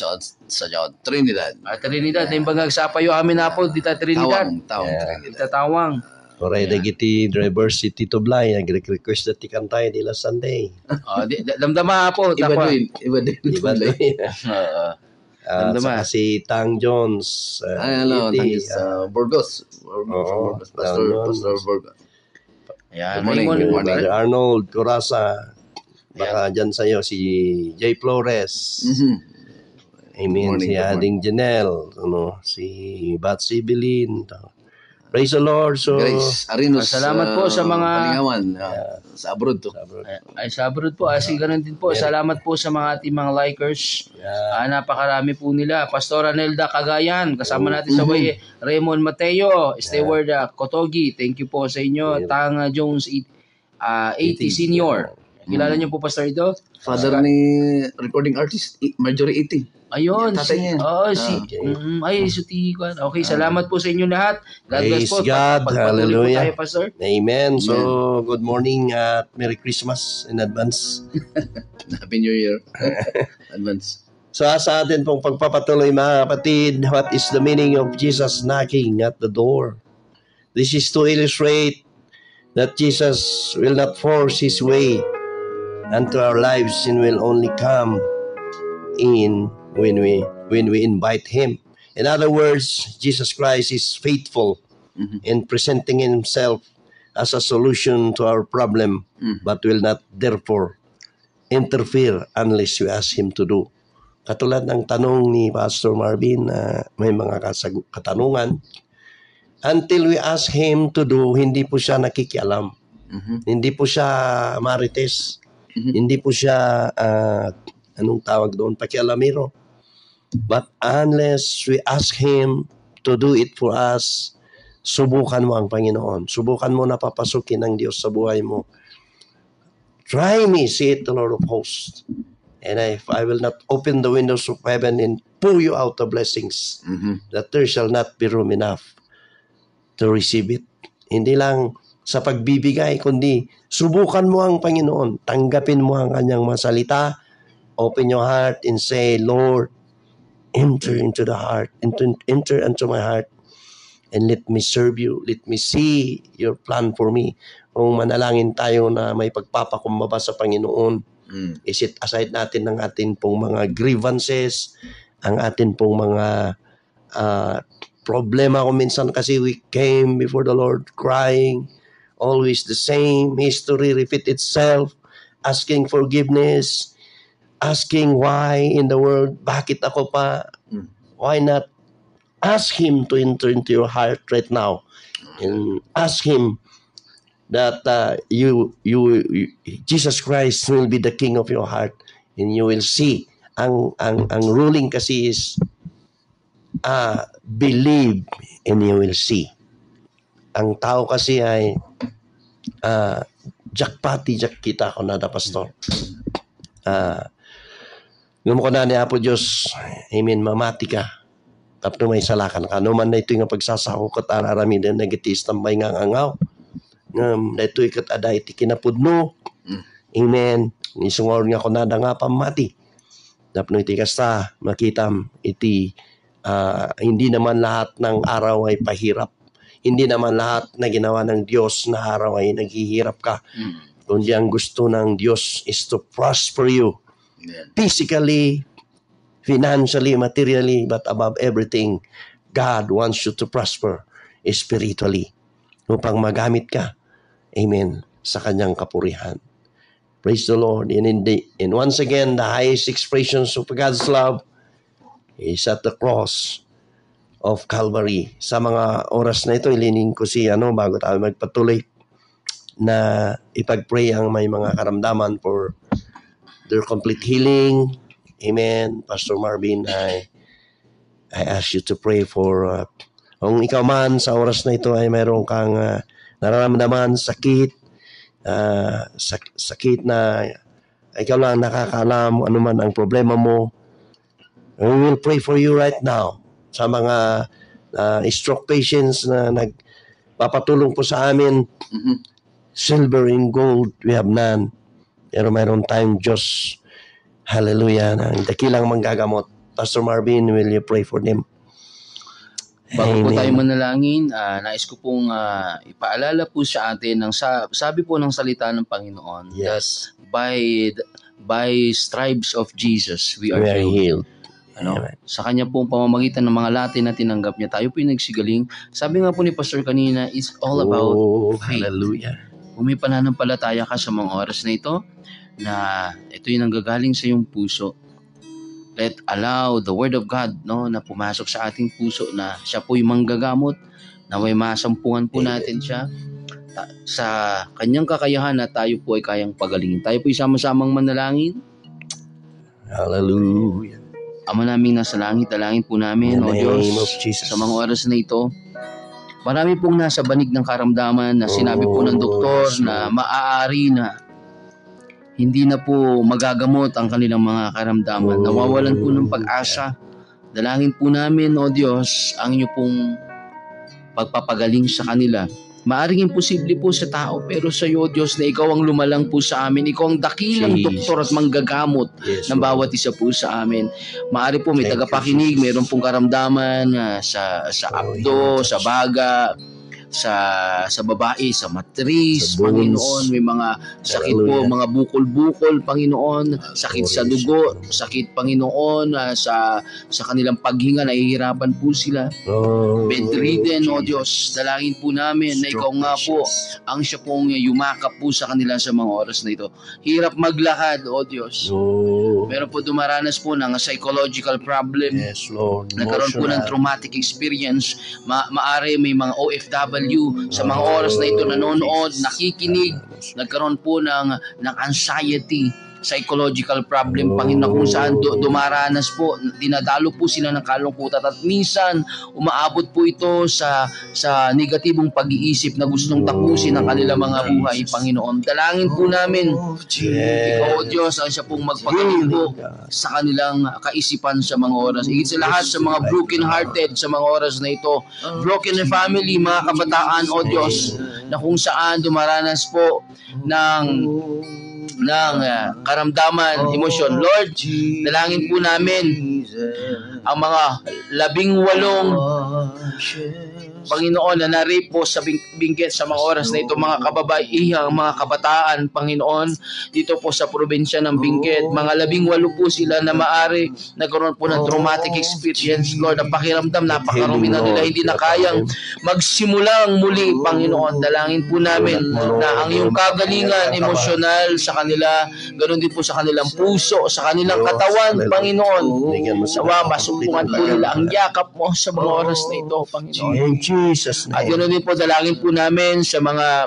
Trinidad. Trinidad? Na yung bagagsapayo amin na po, dita Trinidad. Tawang Trinidad. Dita Tawang. Oray dagiti driver si Tito Blay nag-request that tikan tayo nila Sunday. Damdama po. Iba din. Diba? Damdama. Saka si Tang Jones. Hello, Iti, thank you. Burgos. Burgos. Pastor Burgos. Ayan, Good morning, Raymond, good morning. Brother Arnold Curasa. Baka dyan sa'yo si Jay Flores. Amen. morning, Si good Ading Janelle. Si Batsy Bilin. Praise the Lord. So, Grace Arinos. Salamat po sa mga- Palingawan. Sa abroad to. ay sa abroad po. Ganun din po. Salamat po sa mga ating mga likers. Napakarami po nila. Pastora Nelda Cagayan. Kasama natin sa way. Raymond Mateo. Steward Kotogi. Thank you po sa inyo. Tang Jones 80 Senior. Kilala niyo po Pastor ito? Father ni recording artist, Marjorie 80. Ayun. Tatay niya. Suti. Okay, salamat po sa inyo lahat. God bless Praise po. God. Pagpatuloy po Hallelujah. tayo, Pastor. Amen. So, good morning at Merry Christmas in advance. Happy New Year. Advance. So, sa atin pong pagpapatuloy mga kapatid, what is the meaning of Jesus knocking at the door? This is to illustrate that Jesus will not force His way unto our lives and will only come in when we invite Him. In other words, Jesus Christ is faithful in presenting Himself as a solution to our problem, but will not therefore interfere unless we ask Him to do. Katulad ng tanong ni Pastor Marvin na may mga katanungan, until we ask Him to do, hindi po siya nakikialam. Hindi po siya marites. Hindi po siya, anong tawag doon, pakialamero. But unless we ask Him to do it for us, subukan mo ang Panginoon. Subukan mo na papasukin ng Diyos sa buhay mo. Try me, saith the Lord of hosts. And if I will not open the windows of heaven and pour you out the blessings, that there shall not be room enough to receive it. Hindi lang sa pagbibigay, kundi subukan mo ang Panginoon. Tanggapin mo ang kanyang mga salita. Open your heart and say, Lord, enter into the heart. Enter into my heart and let me serve you. Let me see your plan for me. Kung manalangin tayo na may pagpapakumbaba sa Panginoon, isit aside natin ang atin pong mga grievances, ang atin pong mga problema. Kung minsan kasi we came before the Lord crying, always the same history repeat itself, asking forgiveness, asking why in the world, bakit ako pa? Why not ask Him to enter into your heart right now and ask Him that Jesus Christ will be the King of your heart, and you will see ang ruling kasi is believe and you will see. Ang tao kasi ay jakpati kita ko na pastor. Ngam ko na ni Apo Diyos, amen, mamati ka. Tapno may salakan ka. No man na ito yung pagsasako kat ararami na nagitiis tambay nga angaw. Na ito ikat ada iti kinapudno. Amen. Isungor nga ko na nga pamati. Tapno iti kasta makitam iti hindi naman lahat ng araw ay pahirap. Hindi naman lahat na ginawa ng Diyos na araw ay naghihirap ka. Kundi ang gusto ng Diyos is to prosper you. Physically, financially, materially, but above everything, God wants you to prosper spiritually upang magamit ka, amen, sa kanyang kapurihan. Praise the Lord. And once again, the highest expressions of God's love is at the cross of Calvary. Sa mga oras na ito, ilining ko bago tayo magpatuloy. na ipag-pray ang may mga karamdaman for their complete healing. Amen. Pastor Marvin, I ask you to pray for kung ikaw man sa oras na ito ay mayroon kang nararamdaman sakit, sakit na ikaw lang nakakaalam ano man ang problema mo. We will pray for you right now. Sa mga stroke patients na nagpapatulong po sa amin, silver and gold, we have none. Pero mayroon tayong Diyos, hallelujah, ng dakilang manggagamot. Pastor Marvin, will you pray for them? Bago po tayo manalangin, nais ko pong ipaalala po sa atin ng sabi po ng salita ng Panginoon, yes, that by stripes of Jesus we are healed. Ano? Sa kanya pong pamamagitan ng mga latin na tinanggap niya, tayo po yung nagsigaling. Sabi nga po ni Pastor kanina, it's all about faith. Hallelujah. Kung may pananampalataya ka sa mga oras na ito, na ito yung nanggagaling sa iyong puso, allow the Word of God na pumasok sa ating puso, na siya po yung manggagamot, na may masampungan po natin siya sa kanyang kakayahan na tayo po ay kayang pagalingin. Tayo po isama-samang manalangin. Hallelujah. Ama namin nasa langit, dalangin po namin, O Diyos, sa mga oras na ito. Marami pong nasa banig ng karamdaman na sinabi po ng doktor na maaari na hindi na po magagamot ang kanilang mga karamdaman. Nawawalan po ng pag-asa. Dalangin po namin, O Diyos, ang inyo pong pagpapagaling sa kanila. Maaring imposible po sa tao, pero sa iyo, Diyos, na ikaw ang lumalang po sa amin. Ikaw ang dakilang doktor at manggagamot ng bawat isa po sa amin. Maari po may tagapakinig, mayroon pong karamdaman sa abdo, sa baga, sa babae, sa matris, Panginoon, may mga sakit po, mga bukol-bukol, Panginoon, sakit sa dugo, sakit, Panginoon, sa kanilang paghinga, nahihirapan po sila. Bedridden, O Diyos, dalangin po namin na ikaw nga po ang siya pong yumakap po sa kanila sa mga oras na ito. Hirap maglakad, O Diyos. Meron po dumaranas po ng psychological problem. Yes, Lord. Nagkaroon po ng traumatic experience. Maari may mga OFW sa mga oras na ito nanonood, nakikinig, nagkaroon po ng anxiety, psychological problem, Panginoon, kung saan dumaranas po, dinadalo po sila ng kalungkutan at minsan umaabot po ito sa negatibong pag-iisip na gustong tapusin ang kanilang mga buhay, Panginoon. Dalangin po namin, ikaw, Diyos, ang siya pong magpagaling po sa kanilang kaisipan sa mga oras. Higit sa lahat sa mga broken-hearted sa mga oras na ito, broken family, mga kabataan, O Diyos, na kung saan dumaranas po ng karamdaman, emosyon. Lord, dalangin po namin ang mga 18 Panginoon na na-rape po sa Benguet sa mga oras na ito, mga kababaihang, mga kabataan, Panginoon, dito po sa probinsya ng Benguet. Mga 18 po sila na maari nagkaroon po ng traumatic experience, Lord. Ang pakiramdam, napakarumi na nila, hindi na kayang magsimulang muli, Panginoon. Dalangin po namin na ang iyong kagalingan emosyonal sa kanila, ganoon din po sa kanilang puso, sa kanilang katawan, Panginoon. Nawa, masumpungan po nila ang yakap mo sa mga oras na ito, Panginoon. At ganoon din po, dalangin po namin sa mga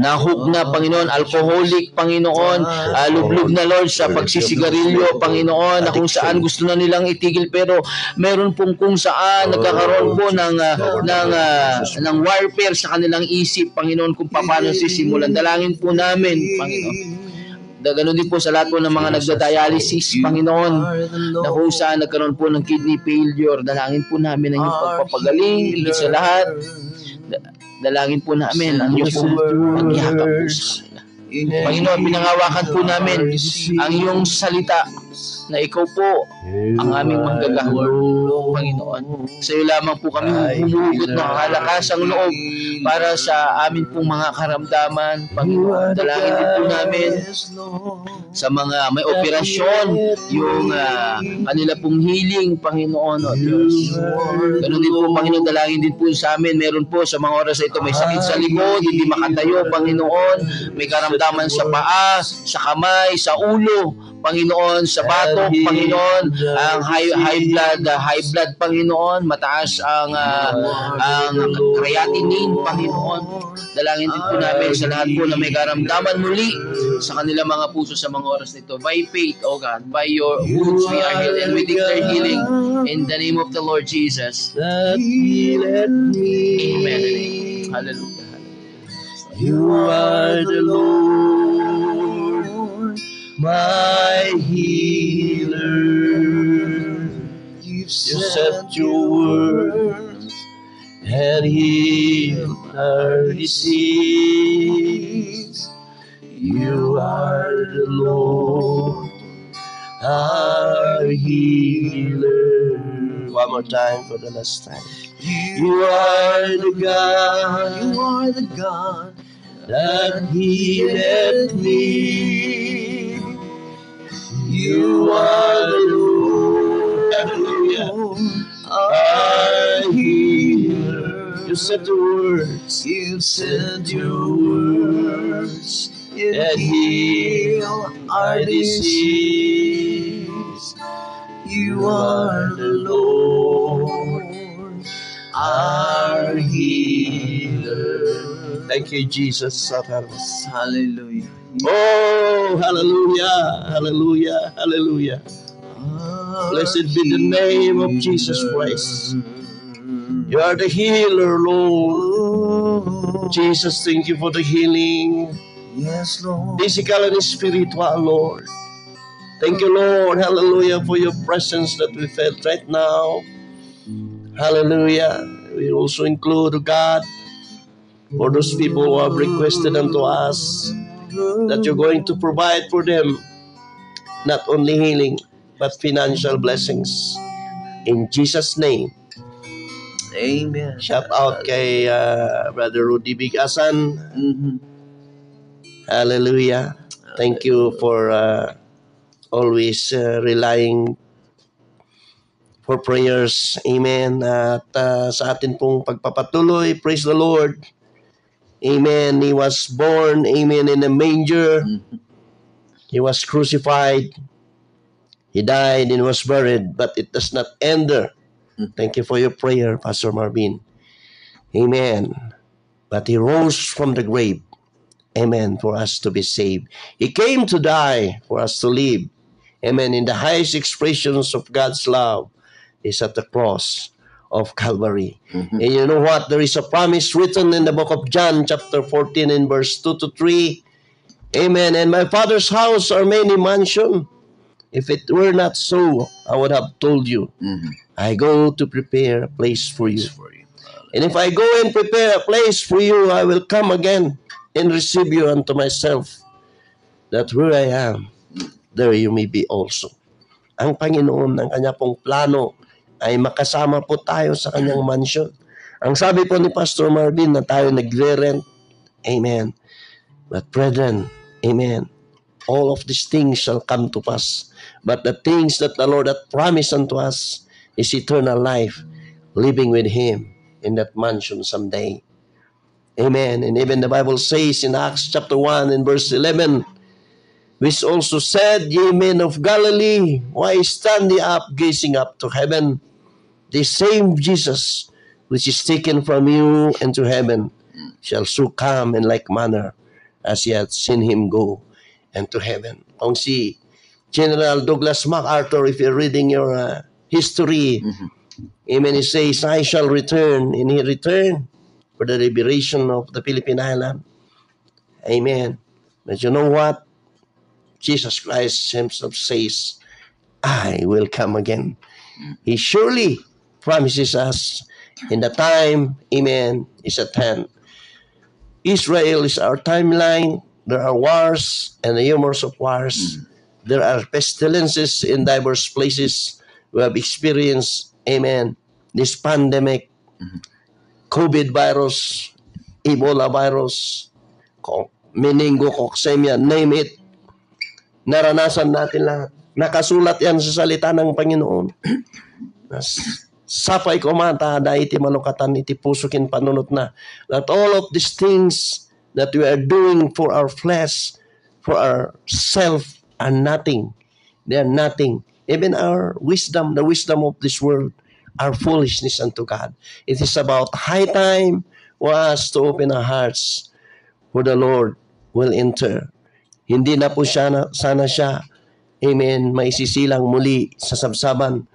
nahug na, Panginoon, alcoholic, Panginoon, lublog na, Lord, sa pagsisigarilyo, Panginoon, na kung saan gusto na nilang itigil, pero meron pong kung saan nagkakaroon po ng warfare sa kanilang isip, Panginoon, kung paano sisimulan. Dalangin po namin, Panginoon. Ganoon din po sa lahat po ng mga nagda-dialysis, Panginoon, na kung saan nagkaroon po ng kidney failure. Dalangin po namin ang iyong pagpapagaling. Higit sa lahat, dalangin po namin ang iyong pagyakap po sa kanila. Panginoon, pinangawakan po namin ang iyong salita na ikaw po ang aming manggagawa, Panginoon. Sa iyo lamang po kami humuhugot ng kalakasang loob para sa amin pong mga karamdaman, Panginoon. Dalangin din po namin sa mga may operasyon, yung kanila pong healing, Panginoon, O Diyos. Ganun din po, Panginoon, dalangin din po sa amin. Meron po sa mga oras na ito may sakit sa likod, hindi makatayo, Panginoon. May karamdaman sa paa, sa kamay, sa ulo, Panginoon, sa batok, Panginoon, ang high blood, Panginoon, mataas ang creatinine, Panginoon. Dalangin din po namin sa lahat po na may karamdaman muli sa kanilang mga puso sa mga oras nito. By faith, O God, by your wounds we are healed, and we declare healing in the name of the Lord Jesus. That healeth me. Amen and amen. Hallelujah. You are the Lord, my healer. You sent your word and healed our disease. You are the Lord, our healer. One more time for the last time. You are the God. You are the God that healeth me. You are the Lord, hallelujah, our healer. You said the words. You said your words and heal our disease. You are the Lord, our healer. Thank you, Jesus. Hallelujah. Oh, hallelujah, hallelujah, hallelujah. Blessed be the name of Jesus Christ. You are the healer, Lord. Jesus, thank you for the healing. Yes, Lord. Physical and spiritual, Lord. Thank you, Lord, hallelujah, for your presence that we felt right now. Hallelujah. We also include, God, for those people who have requested unto us that you're going to provide for them not only healing but financial blessings. In Jesus' name. Amen. Shout out kay Brother Rudy Bigasan. Hallelujah. Thank you for always relying for prayers. Amen. At sa atin pong pagpapatuloy, praise the Lord. Amen. He was born, amen, in a manger. He was crucified. He died and was buried, but it does not end there. Thank you for your prayer, Pastor Marvin. Amen. But he rose from the grave. Amen. For us to be saved. He came to die for us to live. Amen. In the highest expressions of God's love is at the cross of Calvary. And you know what? There is a promise written in the book of John, chapter 14, in verse 2 to 3. Amen. And my Father's house are many mansions. If it were not so, I would have told you. I go to prepare a place for you. And if I go and prepare a place for you, I will come again and receive you unto myself, that where I am, there you may be also. Ang Panginoon, ang kanya pong plano, ay makasama po tayo sa kanyang mansion. Ang sabi po ni Pastor Marvin na tayo nagre-rent. Amen. But brethren, amen, all of these things shall come to pass. But the things that the Lord hath promised unto us is eternal life, living with Him in that mansion someday. Amen. And even the Bible says in Acts chapter 1 and verse 11, which also said, Ye men of Galilee, why stand ye up, gazing up to heaven? The same Jesus which is taken from you into heaven shall so come in like manner as ye hath seen him go into heaven. Kung si General Douglas MacArthur, if you're reading your history, amen, he says, I shall return, and he returned for the liberation of the Philippine Island. Amen. But you know what? Jesus Christ himself says, I will come again. He surely promises us in the time, amen, is at hand. Israel is our timeline. There are wars and the rumors of wars. There are pestilences in diverse places. We have experienced, amen, this pandemic, COVID virus, Ebola virus, meningococcemia, name it. Naranasan natin lahat. Nakasulat yan sa salita ng Panginoon. Sapay kumata, da iti manukatan, iti pusukin panunot na. That all of these things that we are doing for our flesh, for our self, are nothing. They are nothing. Even our wisdom, the wisdom of this world, are foolishness unto God. It is about high time for us to open our hearts for the Lord will enter. Hindi na po sana siya, amen, maisisilang muli sa sabsaban,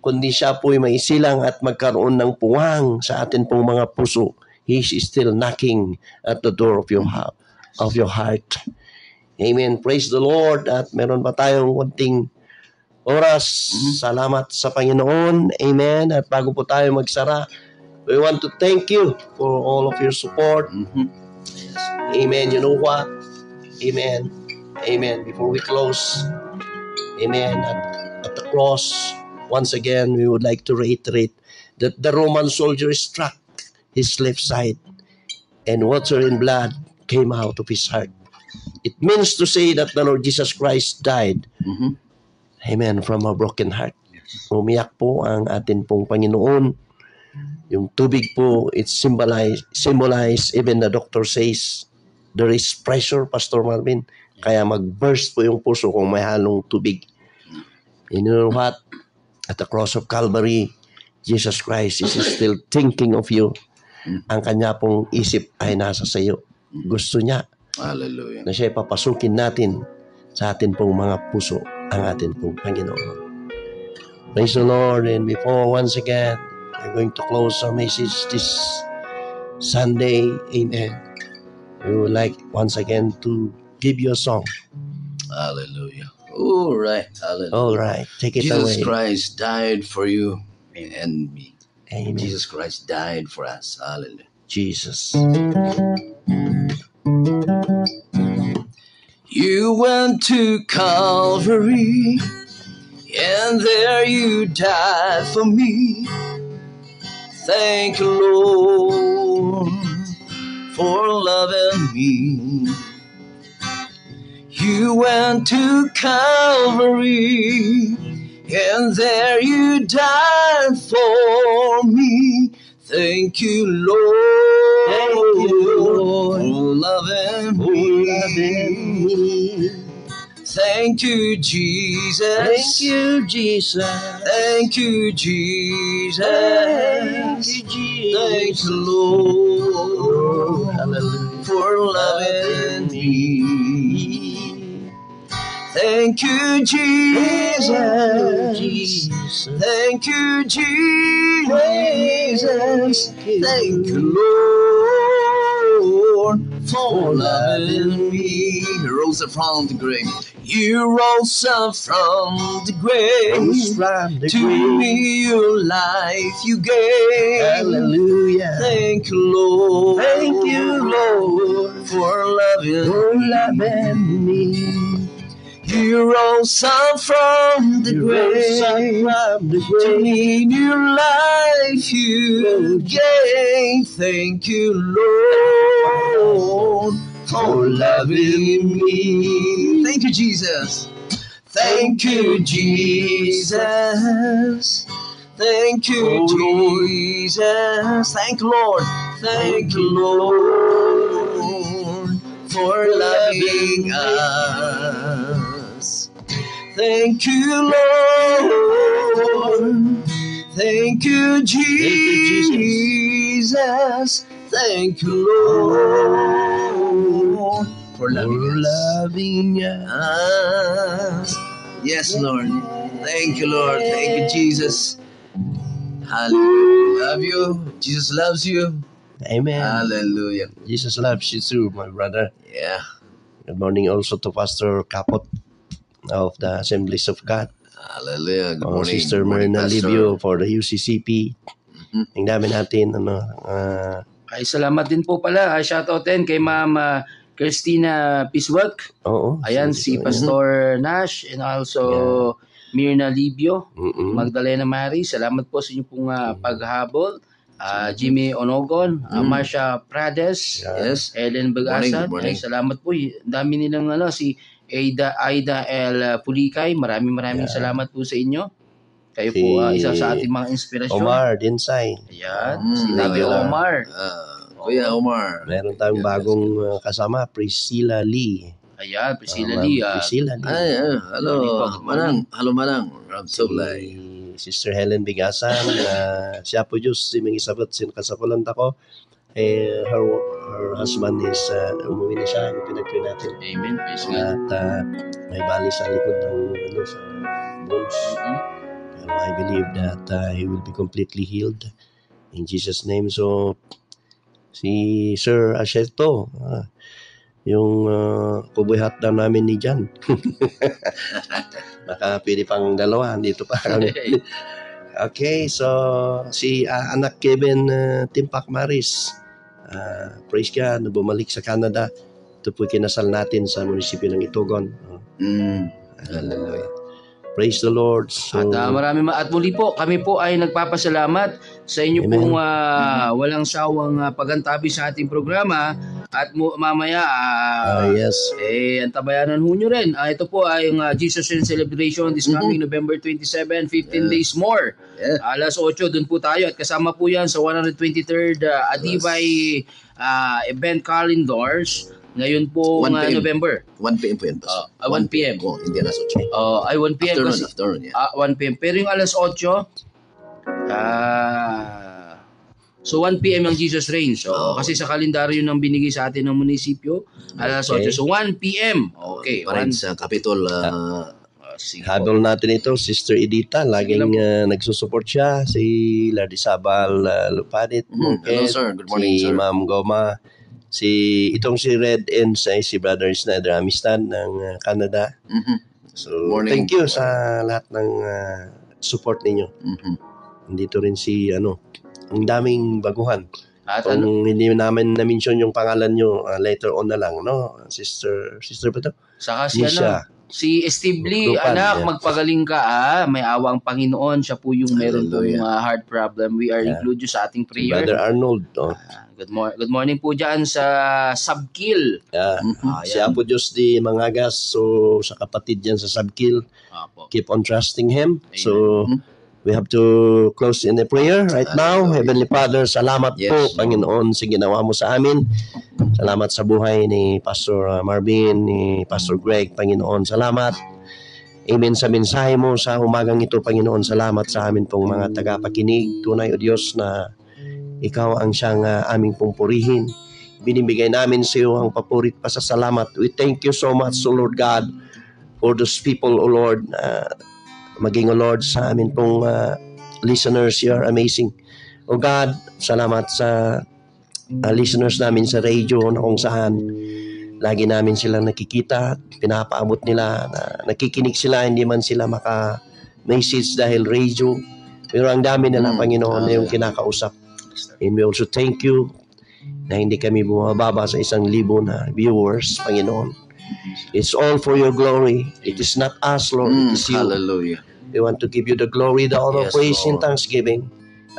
kundi siya po'y maisilang at magkaroon ng puwang sa atin pong mga puso. He is still knocking at the door of your heart. Amen. Praise the Lord. At meron pa tayong konting oras. Salamat sa Panginoon. Amen. At bago po tayo magsara, we want to thank you for all of your support. Amen. You know what? Amen. Amen. Before we close, amen, at the cross, once again, we would like to reiterate that the Roman soldier struck his left side and water and blood came out of his heart. It means to say that the Lord Jesus Christ died, amen, from a broken heart. Umiyak po ang atin pong Panginoon. Yung tubig po, it symbolize, even the doctor says, there is pressure, Pastor Marvin, kaya mag-burst po yung puso kung may halong tubig. You know what? At the cross of Calvary, Jesus Christ is still thinking of you. Ang kanya pong isip ay nasa sa iyo. Gusto niya. Hallelujah. Na siya papasukin natin sa atin pong mga puso ang atin pong Panginoon. Praise the Lord. And before once again, we're going to close our message this Sunday. Amen. We would like once again to give you a song. Hallelujah. All right. Hallelujah. All right. Take it Jesus away. Christ died for you and me. Amen. Jesus Christ died for us. Hallelujah. Jesus. You went to Calvary, and there you died for me. Thank you, Lord, for loving me. You went to Calvary, and there you died for me. Thank you, Lord, for loving me. Thank you, Jesus. Thank you, Jesus. Thank you, Jesus. Thank you, Jesus. Thank you, Lord, Hallelujah. for loving me. Thank you, Jesus. Thank you, Jesus. Thank you, Lord, for loving me. You rose up from the grave. You rose up from the grave. To me your life you gave. Hallelujah. Thank you, Lord. Thank you, Lord, for loving me. You rose up from the grave. To me new life you gave. Thank you, Lord, for loving me. Thank you, Jesus. Thank you, Jesus. Thank you, Jesus. Thank you, Lord. Thank you, Lord, for loving us. Thank you, Lord. Thank you, Jesus. Thank you, Lord, for loving us. Yes, Lord. Thank you, Lord. Thank you, Jesus. Hallelujah. Love you. Jesus loves you. Amen. Hallelujah. Jesus loves you too, my brother. Yeah. Good morning also to Pastor Kapot of the Assemblies of God. Hallelujah. Good morning. Sister Good morning, Marina Pastor. Livio for the UCCP. Ang dami natin, Ay, salamat din po pala. Shoutout din kay Ma'am Christina Piswak. oo. Ayan, si Pastor Nash and also Mirna Libio, Magdalena Mari. Salamat po sa inyong pong paghabol. Jimmy Onogon, Marcia Prades, Yes. Ellen Bagasan. Good morning. Ay, salamat po. Dami nilang si Aida L. Pulikay. Maraming salamat po sa inyo. Kayo po isa sa ating mga inspirasyon. Omar Dinsay. Ayan, si Tatay Omar. Kuya Omar. Meron tayong bagong kasama, Priscilla Lee. Ayan, Priscilla Lee. Priscilla Lee. Ay, hello. Manang. Hello, Manang. Ram Sublay. Sister Helen Bigasan, siya po Diyos, si mga isabot, sinakasapulan ako. Her husband is, umuwi na siya, yung pinag-pray natin. Amen. Praise God. At may bali sa likod ng sa bones. Pero I believe that he will be completely healed in Jesus' name. So, si Sir Asheto, yung pubuhat daw namin ni Jan. Baka pwede pang dalawa, dito pa kami. Okay, so si anak Kevin Timpak Maris, praise God, bumalik sa Canada. Ito po kinasal natin sa munisipyo ng Itugon. Hallelujah. Praise the Lord. So, At at muli po, kami po ay nagpapasalamat sa inyo pong walang sawang pagantabi sa ating programa. At mamaya, yes. antabayanan ho nyo rin. Ito po ay ang Jesus and Celebration this coming November 27, 15 days more. Yeah. Alas 8, dun po tayo. At kasama po yan sa 123rd Adibay event calendars. Ngayon po 1 p.m. November. 1 p.m. po yan, Pastor. 1 p.m. Oh, hindi alas 8. Ay, 1 p.m. Afternoon, yeah. 1 p.m. Pero yung alas 8, so 1 p.m. ang Jesus Reigns. So, kasi sa kalendaryo ng binigay sa atin ng munisipyo, alas 8. So 1 p.m. Okay. Parin sa Capitol. Habol natin ito, Sister Edita, laging nagsusupport siya. Si Lardisabal Lupadit. Hello, sir. Good morning, si sir. Ma'am Goma. Si Red and si Brother Snyder Amistad ng Canada. So, Morning. thank you sa lahat ng support ninyo. Nandito rin si ang daming baguhan. At Kung hindi namin na-mention yung pangalan nyo, later on na lang, no? Sister ba ito? saka si Misha. si Steve Lee, Grupan, anak, yeah. magpagaling ka may awang Panginoon. Siya po yung meron pong heart problem. We are include you sa ating prayer. Brother Arnold. Good morning po dyan sa Subkill. Siya po Diyos di Mangagas. So, sa kapatid yan sa Subkill, keep on trusting Him. Amen. So, we have to close in a prayer right now. Heavenly Father, salamat po, Panginoon, sa ginawa mo sa amin. Salamat sa buhay ni Pastor Marvin, ni Pastor Greg, Panginoon. Salamat. Amen sa mensahe mo sa umagang ito, Panginoon. Salamat sa amin pong mga tagapakinig. Tunay, O Diyos, na Ikaw ang siyang aming pong purihin. Binibigay namin sa iyo ang papurit pa sa salamat. We thank you so much, O Lord God, for those people, O Lord, maging, O Lord, sa amin pong listeners. You are amazing. O God, salamat sa listeners namin sa radio na kung saan lagi namin silang nakikita, pinapaabot nila, nakikinig sila, hindi man sila maka-message dahil radio. Pero ang dami nila, Panginoon, na yung kinakausap. And we also thank you na hindi kami bumababa sa 1,000 na viewers, Panginoon. It's all for your glory. It is not us, Lord. It is you. Hallelujah. We want to give you the glory, the honor, Yes, praise, and Lord. thanksgiving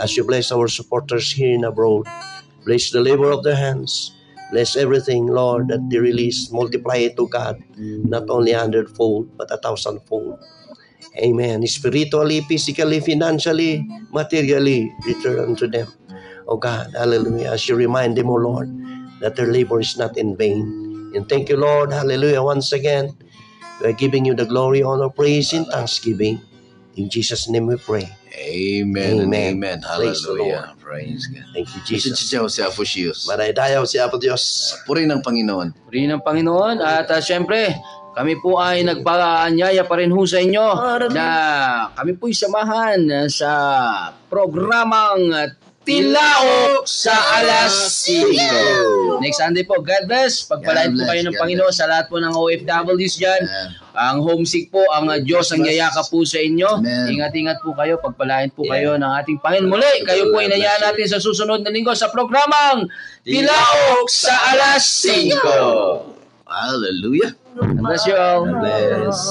as you bless our supporters here and abroad. Bless the labor of their hands. Bless everything, Lord, that they release. Multiply it to God, not only 100-fold, but 1,000-fold. Amen. Spiritually, physically, financially, materially, return unto them. Oh God, hallelujah. As you remind them, oh Lord, that their labor is not in vain. And thank you, Lord, hallelujah, once again. We are giving you the glory, honor, praise, and thanksgiving. In Jesus' name we pray. Amen. Amen. Amen. Praise the Hallelujah. Praise God. Thank you, Jesus. Jesus. Si Afosius. Manaydayaw si Apo Diyos. Puri ng Panginoon. Purihin ng Panginoon. At syempre, kami po ay nagpaanyaya pa rin ho sa inyo na kami po'y samahan sa programang Tilaok sa alas 5. Next Sunday po, God bless. Pagpalain po kayo ng Panginoon sa lahat po ng OFWs dyan. Ang homesick po, ang Diyos ang yayaka po sa inyo. Amen. Ingat-ingat po kayo. Pagpalain po kayo ng ating Panginoon. Muli, kayo po inayaan natin sa susunod na linggo sa programang Tilaok sa alas 5. Hallelujah. God bless you all. Bless.